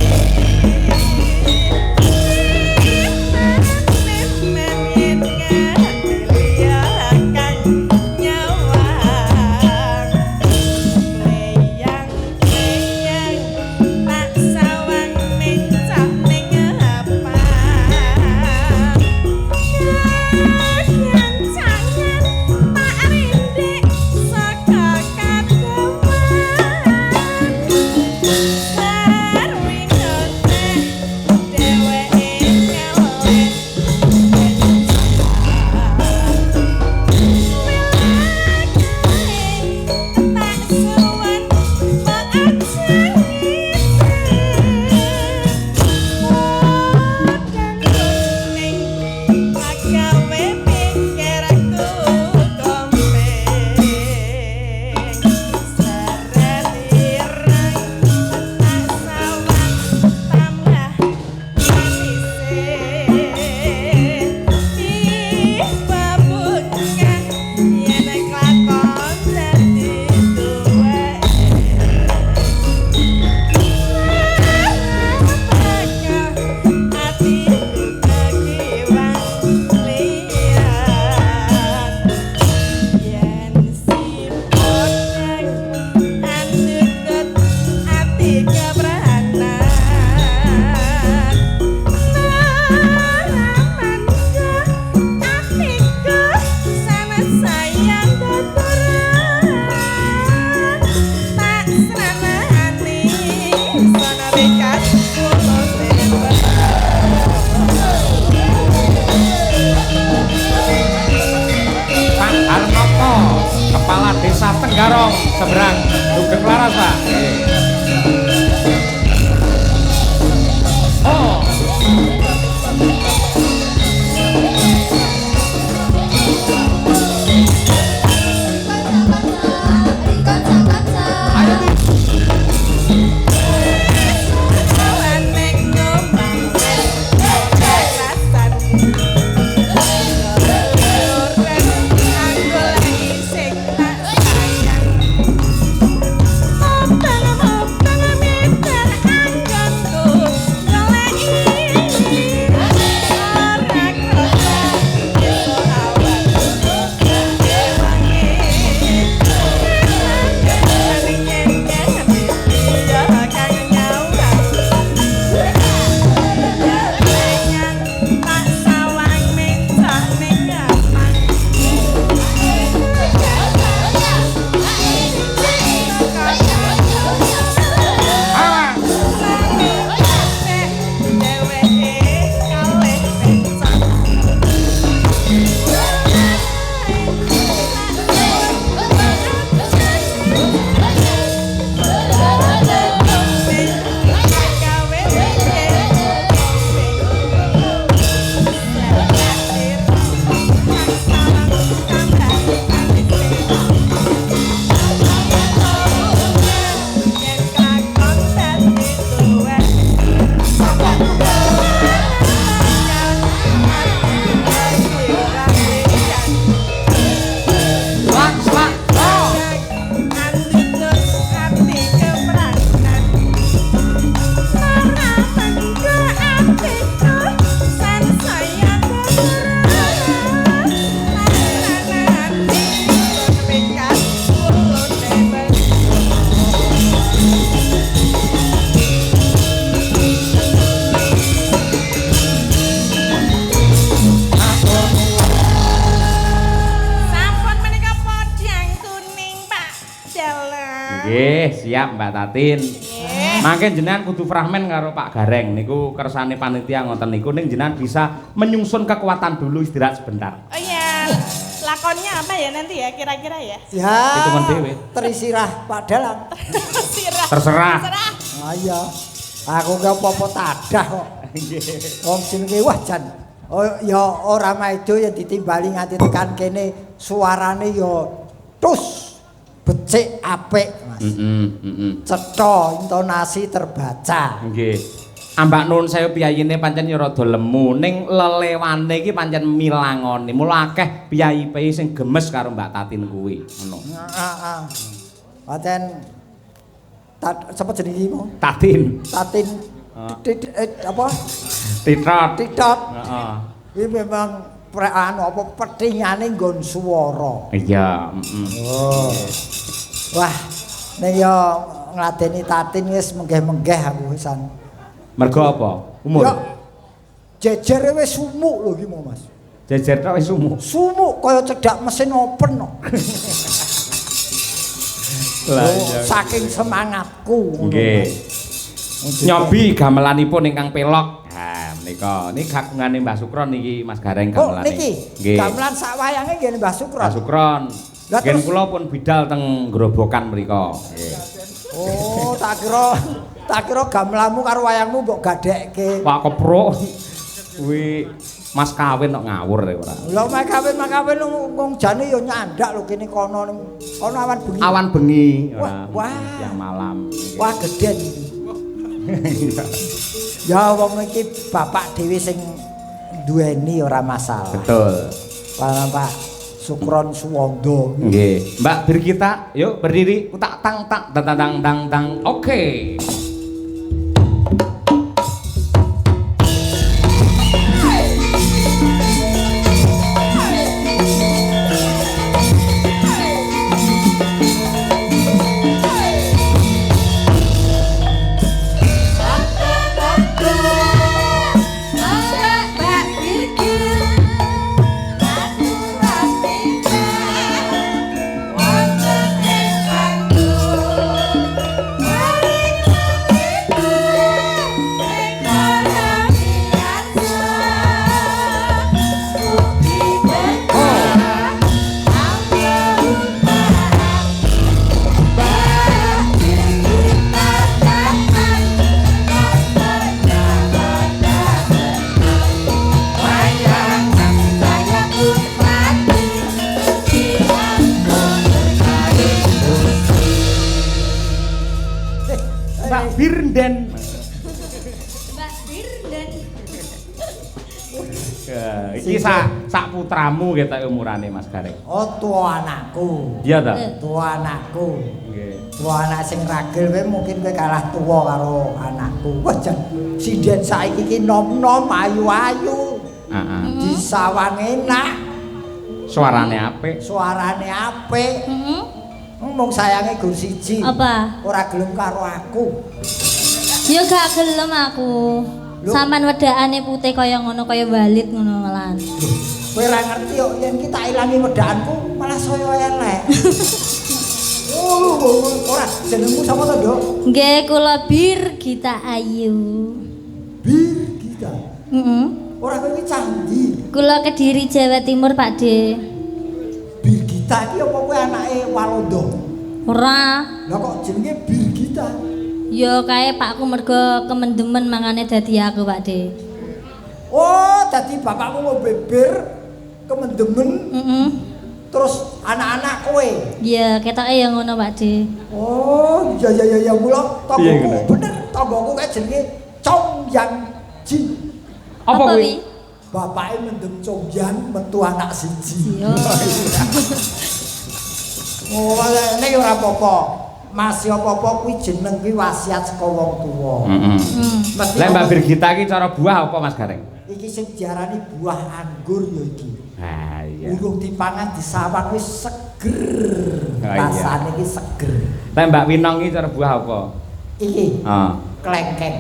Tenggarong seberang Dugeng Laras Pak. Oh. Ayo Iyalah. Nggih, siap Mbak Tatin. Mangke jenengan kudu fragmen karo Pak Gareng niku kersane panitia ngoten niku ning jenengan bisa menyusun kekuatan dulu istirahat sebentar. Oh iya. Lakonnya apa ya nanti ya kira-kira ya? Ya. Hitungan dhewe. Terisirah Pak Dalang. Sirah. Terserah. Ah iya. Aku gak apa-apa tadah kok. Wong jenenge wah jan. Oh ya ora maido ya ditimbali nganti tekan kene suarane ya tus becik apik Mas. Cetha intonasi terbaca. Nggih. Ambak nuwun sewu piyayine pancen ya rada lemu ning lelewane iki pancen milangoni. Mula akeh piyayi-piyayi sing gemes karo Mbak Tatin kuwi. Ngono. Heeh. Pancen sapa jenenge mau? Tatin. Tatin apa? Titrot. Titot. Heeh. Iki memang apa petingane nggon swara. Iya, Oh. Wah, nek yo ngladeni Tatin wis menggeh-menggeh aku wisan. Mergo apa? Umur. Ya jejere wis sumuk lho iki mau Mas. Jejer tok wis sumuk. Sumuk kaya cedak mesin open kok. Lah Saking semangatku ngono. Nggih. Nyobi gamelanipun ingkang pelok. Nah, menika niki kagungane Mbah Sukron niki Mas Gareng gamelane. Oh, niki. Nggih. Gamelan sak wayange nggih Mbah Sukron. Mbah Sukron. Lah, Gen terus- kula pun bidal teng Grobogan mriku. Nggih. Oh, tak kira gamelanmu karo wayangmu mbok gadekke. Pak Keprok. Kuwi Mas kawin kok ngawur ya ora. Lha mek kawin wong jane yo nyandak lho kene kono awan bengi. Awan bengi ora. Wah. Yang malam. Wah gedhen iki. Ya wong iki bapak dhewe sing duweni ora masalah. Betul. Pak Sukron Suwondo. Nggih. Mbak Birgita, yuk berdiri. Tak tang tak tang tang tang. Oke. Mbak Birnden. Mbak Birden. Ya, iki sak putramu ketok umurane Mas Gareng. Oh tua anakku. Iya ta? Tua anakku. Nggih. Tua anak sing ragil kowe mungkin kowe kalah tua karo anakku. Wah jan sinden saiki iki nom-nom ayu-ayu. Heeh. Di sawang enak, Suarane apik. suarane apik. Heeh. Mung sayange gur siji. Apa? Ora gelem karo aku. Ya gak gelem aku. Lho? Saman wedakane putih kaya ngono kaya balit ngono malahan. Kowe ora ngerti kok yen kita ilangi wedakanku malah saya elek. Ora jenengmu sapa to, Nduk? Nggih kula Birgita Ayu. Bir kita. Heeh. Ora kowe iki candi. Kula Kediri Jawa Timur, Pak De. Bir kita iki apa kowe anake Walanda? Ora. Lah kok jenenge Bir kita? Ya kae Pakku mergo kemendemen mangane dadi aku, Pak De. Oh, dadi bapakmu mau beber kemendemen Heeh. terus anak-anak kowe. Ya ketoke ya ngono, Pak De. Oh, ya mula Piye tanggoku ngono? bener tanggoku kae jenenge Chong Yang Ji. Apa kuwi? Bapake mendem Chong Yang metu anak siji. Yo. Oh, nek ora apa-apa. Masih apa-apa kuwi jeneng kuwi wasiat saka wong tuwa. Heeh. Mesti Lah Mbak apa- Birgita iki cara buah apa Mas Gareng? Iki sing diarani buah anggur ya iki. Ah iya. Urung dipangan disawang wis seger. Oh, iya. Rasane iki seger. Lah Mbak Winong iki cara buah apa? Iki Heeh. klengkeng.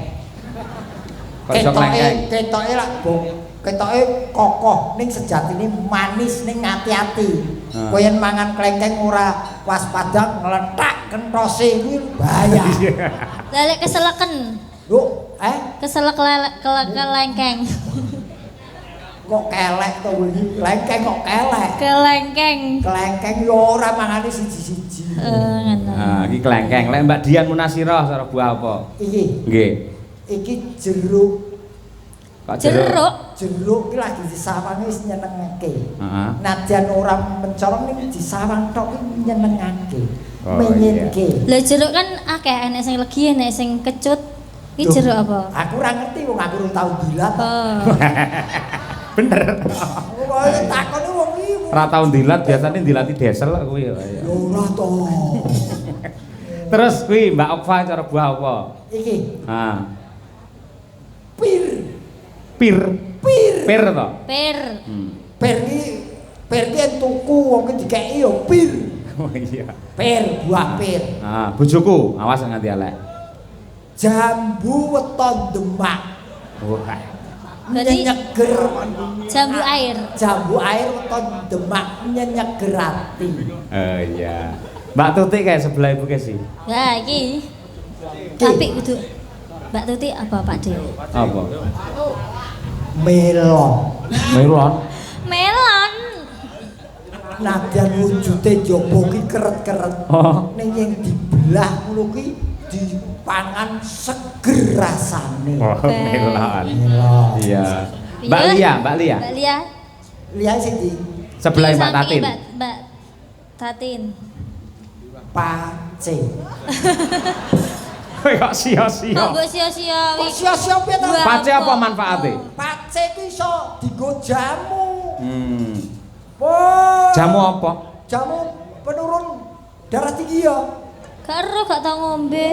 Kok iso klengkeng? Ketoke lak bong. Ketoke kokoh ning sejatine manis ning ati-ati. Kowe yen mangan klengkeng ora waspada ngletak mentose kuwi bahaya. Lah lek keseleken. Lho, Keselek kelengkeng. kok kelek to kuwi? Lengkeng kok kelek. Kelengkeng. Kelengkeng yo ora mangane siji-siji. Ngono. Ah, iki klengkeng. Lek Mbak Dian Munasirah cara buah apa? Iki. Nggih. Iki jeruk. Kok Jeruk. Jeruk ki lagi disawang wis nyenengake. Heeh. Nadyan ora mencolong ning disawang tok ki nyenengake. Oh, Menyenke. Lah jeruk kan akeh enek sing legi enek sing kecut. Iki Duh, jeruk apa? Aku ora ngerti wong aku urung tau dilat. Oh. Bener. Kok takone wong iki. Ora tau dilat, biasane dilati desel kuwi. Yo ora to. Terus kuwi Mbak Okfa cara buah apa? Iki Ah, pir. pir. Pir. Pir to? Pir. Pir ki tuku wong ki dikeki yo pir. Oh iya. Pir, buah pir. Ah, bojoku, awas nganti elek. Jambu weton Demak. Wah. Berarti Nyenyeger. jambu air. Jambu air weton Demak nyenyeger ati. Oh iya. Mbak Tuti kayak sebelah ibu sih. Lah iki. Tapi kudu Mbak Tuti apa Pak De? Apa? Melon. Melon. Melon. Nadyan wujude jaba ki keret-keret. Oh. Ning yang dibelah ngono ki dipangan seger rasane. Oh, melon. Melon. Iya. Mbak Lia, Mbak Lia. Mbak Lia. Lihat sih di Sebelah Di Mbak samping Tatin. Mbak Tatin. pace. Kok sia-sia. Kok mbok sia-sia Kok wi. sia-sia piye to? Buah Pace apa manfaatnya? Pace ku iso dienggo jamu. Hmm. Oh. Jamu apa? Jamu penurun darah tinggi ya. Karo gak tau ngombe.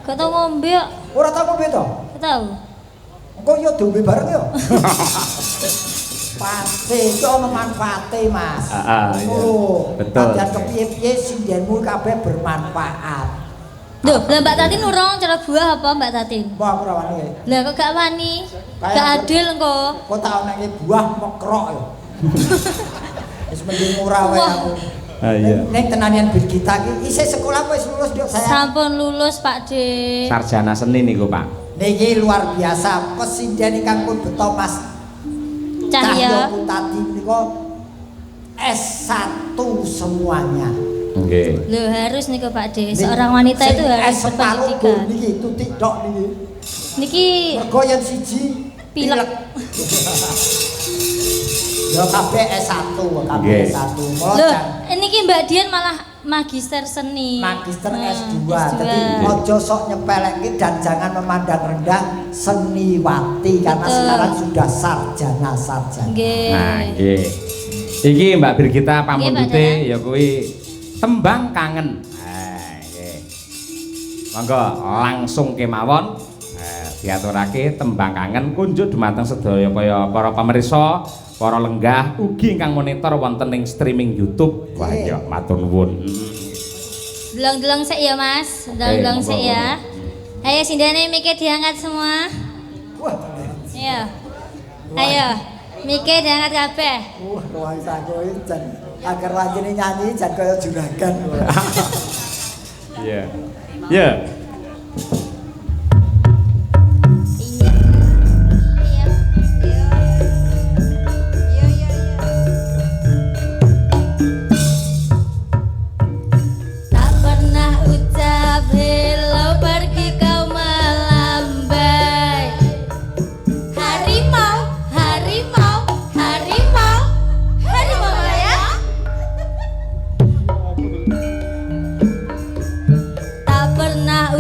Gak tau ngombe kok. Ora tau ngombe to? Gak tau. Engko yo diombe bareng yo. Pace itu ono manfaate, Mas. Iya. Betul. Dan kepiye-piye sindenmu kabeh bermanfaat. Loh, lah Mbak Tatin urung cara buah apa Mbak Tatin? Mbah ora wani. Lah kok gak wani? Gak adil engko. Kok tak ono buah mekrok yo. Wis mending ora wae Wah. aku. Ah iya. Ning tenanian Birgita ki isih sekolah wis lulus Dok saya. Sampun lulus Pak De. Sarjana seni niku, Pak. Niki luar biasa pesinden ingkang pun beto Mas Cahya. Tadi niku S1 semuanya. Nggih. Loh harus nih Pak De. Seorang wanita itu harus berpendidikan. Niki tutik dok niki. Niki Mergo yen siji pilek. Ya kabeh S1, kabeh Nggih. S1. Loh, niki Mbak Dian malah magister seni. Magister Nah, S2. S2. Jadi ojo sok nyepelekke dan jangan memandang rendah seniwati karena Betul. sekarang sudah sarjana-sarjana. Nggih. Nah, nggih. Iki Mbak Birgita Nggih, Pak pamundute Dana. ya kuwi tembang kangen. Nah, nggih. Monggo langsung kemawon diaturake tembang kangen kunjuk dumateng sedaya kaya para pamirsa, para lenggah ugi ingkang monitor wonten ing streaming YouTube. Wah, ya matur nuwun. Delong-delong sik ya Mas. Delong-delong sik ya. Ayo sindane mikir diangkat semua. Wah, Ayo. Ayo. Mikir diangkat kabeh. ruang saku iki jan agar lanjene nyanyi jan kaya juragan. Iya. Ya. Iya. Iya. Tak pernah ucap hello pergi kau melambai. Harimau, harimau, harimau, harimau ya. Tak pernah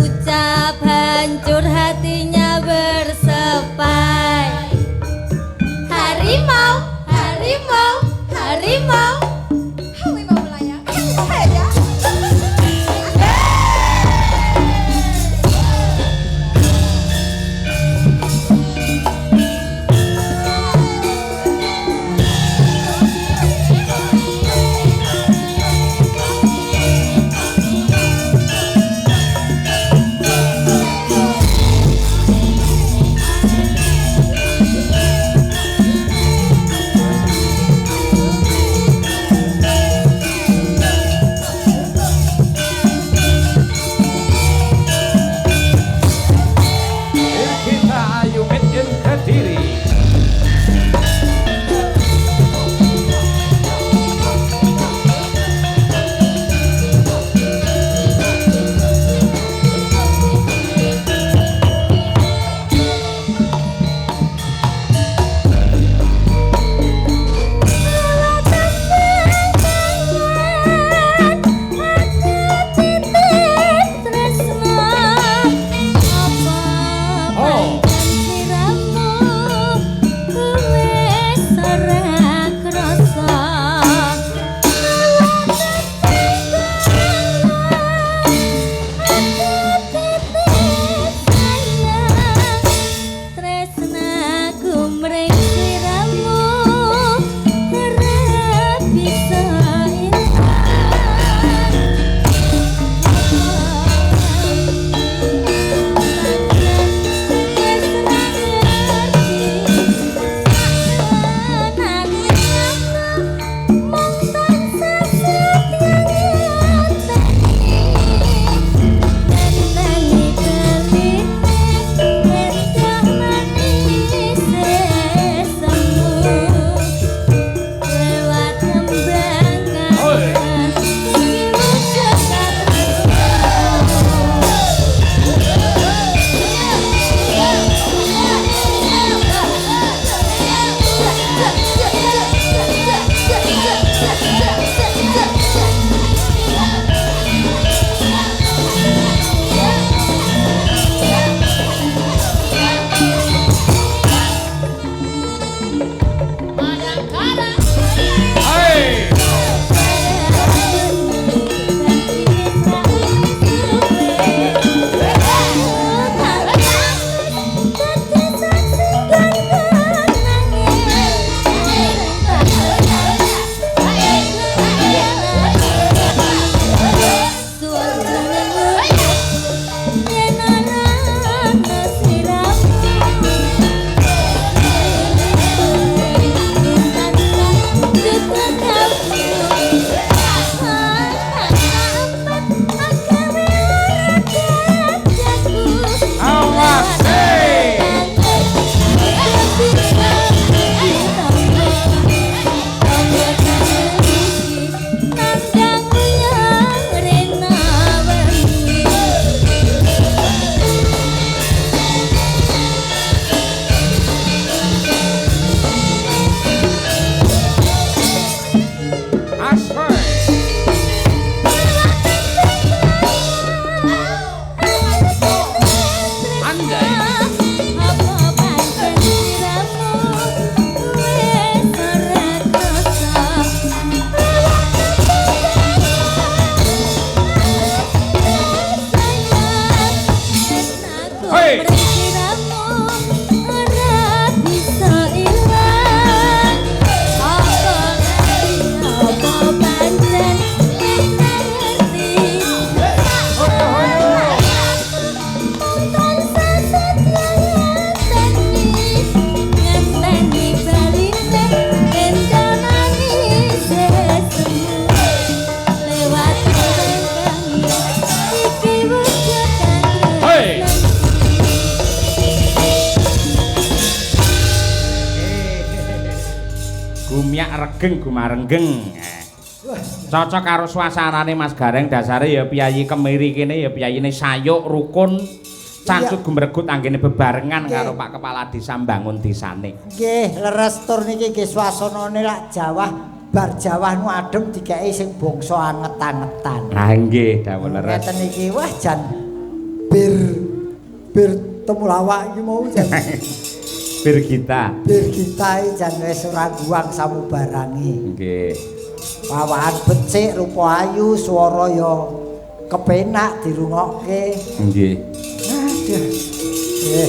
enak regeng gumarenggeng. Cocok karo suasanane Mas Gareng, dasare ya piyayi kemiri kene ya piyayine sayuk rukun cancut gumregut anggene bebarengan karo Pak Kepala Desa mbangun desane. Nggih, leres tur niki nggih swasanane lak Jawa, bar Jawa nu adem dikeki sing bangsa anget-angetan. Ah nggih, dawuh leres. Ngeten iki wah jan bir temulawak iki mau jan. Bir kita. Bir kita iki jan wis ora guang samubarangi. Nggih. Pawakan becik, rupa ayu, swara ya kepenak dirungokke. Nggih. Aduh. Nggih.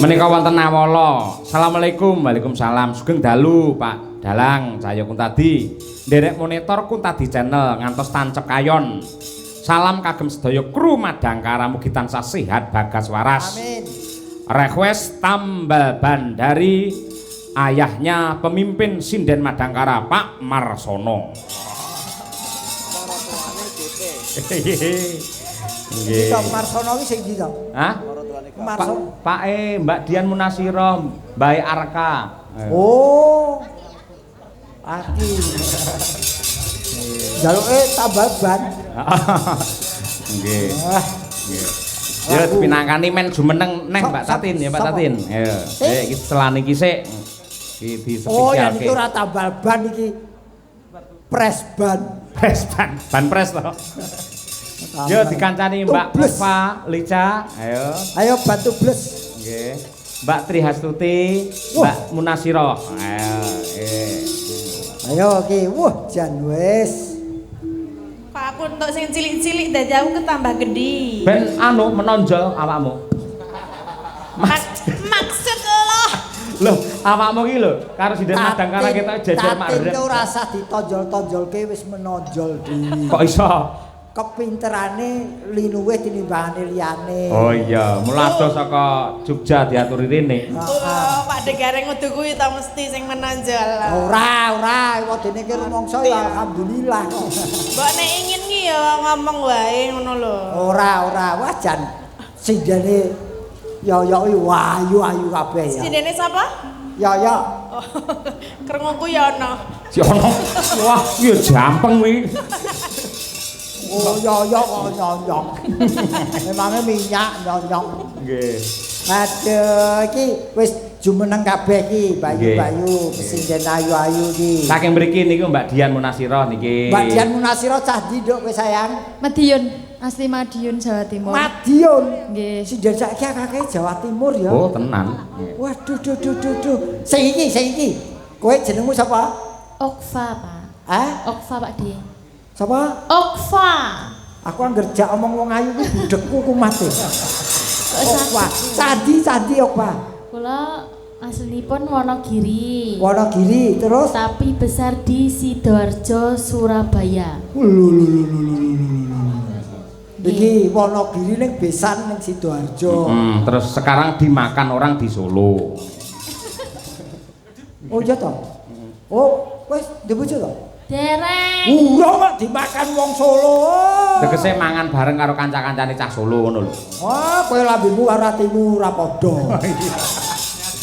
Menika wonten awala. Assalamualaikum. Waalaikumsalam. Sugeng dalu, Pak Dalang, Cahyo Kuntadi. Nderek monitor Kuntadi Channel ngantos tancep kayon. Salam kagem sedaya kru Madangkara mugi tansah sehat bagas waras. Amin. Request tambal ban dari ayahnya pemimpin Sinden Madangkara Pak Marsono. Iki tok Marsono iki sing ndi to? Hah? Marsono. Pak Mbak Dian Munasiro, Mbak Arka. Oh. Aki. Jaluke tambal ban. Nggih. Wah. Nggih. Ya dipinangkani men jumeneng neh Mbak Tatin ya Mbak Tatin. Ayo. Iki setelan iki sik. Iki Oh, ya dispesialke. niki ora tambal ban iki. Pres ban. Pres ban pres to. Yo dikancani Mbak Eva Lica. Ayo. Ayo bantu bles. Nggih. Mbak Tri Hastuti, Mbak Munasiro. Ayo. Ayo iki. Wah, jan wis. Pak aku untuk sing cilik-cilik dadi aku ketambah gede. Ben anu menonjol awakmu. Maksud lo Loh, awakmu ki lho, karo Sinden Madangkara kita jajar Tatin marek. ki ora usah ditonjol-tonjolke wis menonjol dhewe. Kok iso? Kepinterane linuwih tinimbangane liyane. Oh iya, mulado saka Jogja diaturi rene. Oh, Pak Degareng kudu kuwi ta mesti sing menonjol. Ora, wadene ki rumangsa ya alhamdulillah. Mbok nek ingin ki ya ngomong wae ngono lho. Ora, wah jan sindene yoyo iki ayu kabeh ya. Sindene sapa? Yoyo. Oh, krunguku ya ana. Si ono. Wah, iya jampeng kuwi. Oh, yoyo kok nyonyong. Memangnya minyak nyonyong. Nggih. Aduh, iki wis jumeneng kabeh iki, Bayu-bayu, sinden ayu-ayu iki. Saking mriki niku Mbak Dian Munasiro niki. Mbak Dian Munasiro cah ndi nduk kowe sayang? Madiun, asli Madiun Jawa Timur. Madiun. Nggih. Sinden saiki akeh Jawa Timur ya. Oh, tenan. Waduh, duh. Sing iki. Kowe jenengmu sapa? Okfa, Pak. Hah? Okfa, Pak D. Sapa? Okfa. Aku anggere omong wong ayu ku budekku kumate. Okwa. Candi Okwa. Kula aslinipun Wonogiri. Wonogiri terus Tapi besar di Sidoarjo, Surabaya. iki Wonogiri ning besan ning Sidoarjo. Terus sekarang dimakan orang di Solo. Oh iya toh? Oh, wis ndek bojo toh? Dereng. Ura kok dimakan wong Solo. Tegese mangan bareng karo kanca-kancane cah Solo ngono lho. Oh, kowe lambemu karo atimu ora padha.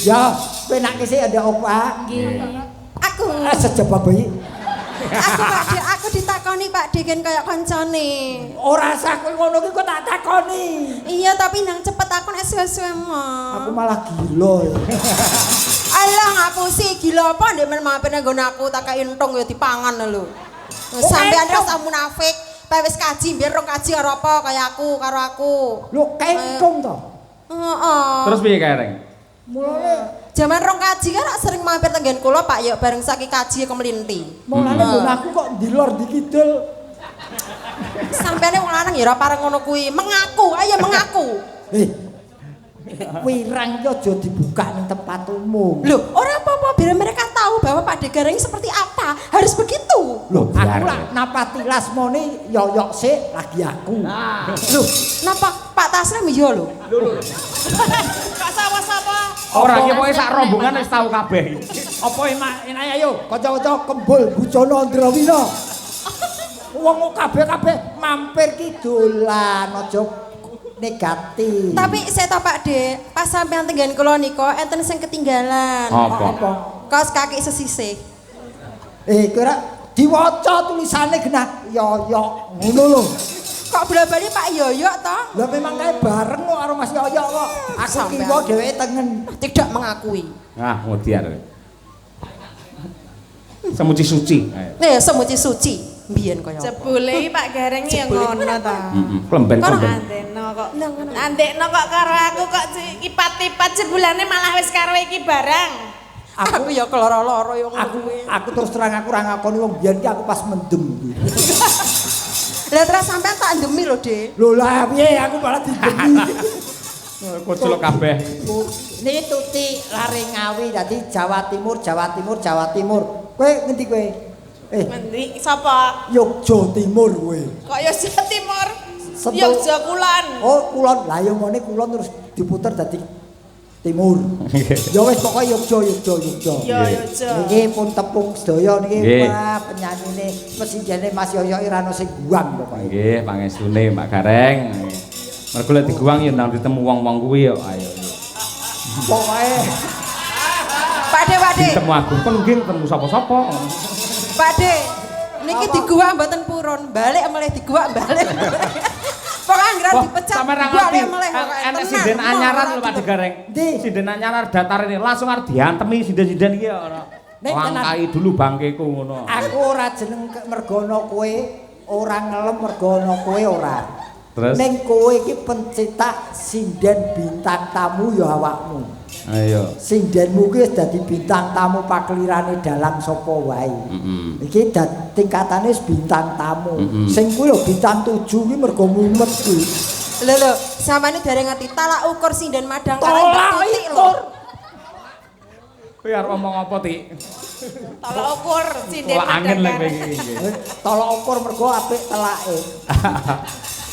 Ya, penak sik ada opa. Nggih. Aku Sejaba bayi. Aku ditakoni Pak D kan kayak kancane. Ora usah kowe ngono ki kok tak takoni. Iya tapi nang cepet aku nek suwe-suwe mah. Aku malah gila. Alah ngapusi gila apa ndek men mampir nang nggon aku tak kei entung ya dipangan lho. Sampeyan rasa munafik, bae wis kaji biar rong kaji karo apa kaya aku karo aku. Lho, kentung to. Heeh. Terus piye Kareng? Mulane Jaman rong kaji kan sering mampir teng nggen kula Pak ya bareng saking kaji kemelinti. mulane nggon aku kok dilor dikidul. Sampeyan wong lanang ya ora pareng ngono kuwi. Mengaku, ayo mengaku. Wirang iki aja dibuka ning tempat umum. Loh, ora apa-apa biar mereka tahu bahwa Pak Degareng seperti apa. Harus begitu. Loh, biar. aku lah napati lasmone yoyok sik lagi aku. Loh, napa Pak Taslim ya lho? Kak sapa-sapa. Ora iki pokoke sak rombongan wis tau kabeh. Apa enak ayo kanca-kanca kembul Bujono Ndrawina. Wong kabeh mampir ki dolan aja negatif. Tapi saya tahu Pak De, pas sampean tenggen kula nika enten sing ketinggalan. Apa? Kaos kaki sesisih. Kira diwaca tulisane genah Yoyo ngono lho. Kok bola-bali Pak Yoyo to? Lah memang kae bareng kok karo Mas Yoyo kok. Aku Sampean. kiwa dheweke tengen. Tidak mengakui. Ah, mudiar. Semuci suci. Semuci suci. Mbiyen kaya. Jebule iki Pak Gareng ya ngono ta. Klemben. Andekno kok. Andekno kok karo aku kok kipat-kipat jebulane malah wis karo iki barang. Aku ya keloro-loro yo Aku terus terang aku ora ngakoni wong biyen ki aku pas mendem. Lah terus sampean tak ndemi lho, Dik. Lho lah piye aku malah didemi. Kocok kabeh. Niki Tuti lare Ngawi dadi Jawa Timur. Kowe ngendi kowe? Ngendi sapa? Yogya Timur kowe. Kok ya Jawa Timur? Setu- Yogya Kulon. Oh, kulon. Lah ya ngene kulon terus diputer dadi timur. Ya wis pokoke Yogya. Ya Yogya. Niki pun tepung sedaya niki Nggih. wah penyanyine mesinjene Mas Yoyo ora ono sing guang pokoke. Nggih, pangestune Mbak Gareng. Mergo lek diguang ya nang ditemu wong-wong kuwi yo ayo. Pokoke Pak De. Ditemu aku pun nggih ketemu sapa-sapa. Pak De. Niki diguak mboten purun, balik melih diguak balik. Pokoke anggaran dipecat. Sampe ra balik ngerti. melih pokoke. Enek Tenan, sinden anyaran lho Pak ora De Gareng. Ndi? Sinden anyaran datar ini langsung arep diantemi sinden-sinden iki ora. Nek tenan. Langkai dulu bangkeku ngono. aku ora jeneng mergono kowe, ora ngelem mergono kowe ora. Terus? Ning kowe iki pencetak sinden bintang tamu ya awakmu. Ayo. Sindenmu ki wis dadi bintang tamu paklirane dalang sapa wae. Iki tingkatane wis bintang tamu. Sing kuwi lho bintang 7 ki mergo mumet kuwi. Lho, sampeyan dereng ngerti talak ukur sinden madang karo Tolak Tutik lho. ukur. Kowe arep ngomong apa, Tik? Tolak ukur sinden Tolak angin lek madang. kowe iki. Tolak ukur mergo apik telake.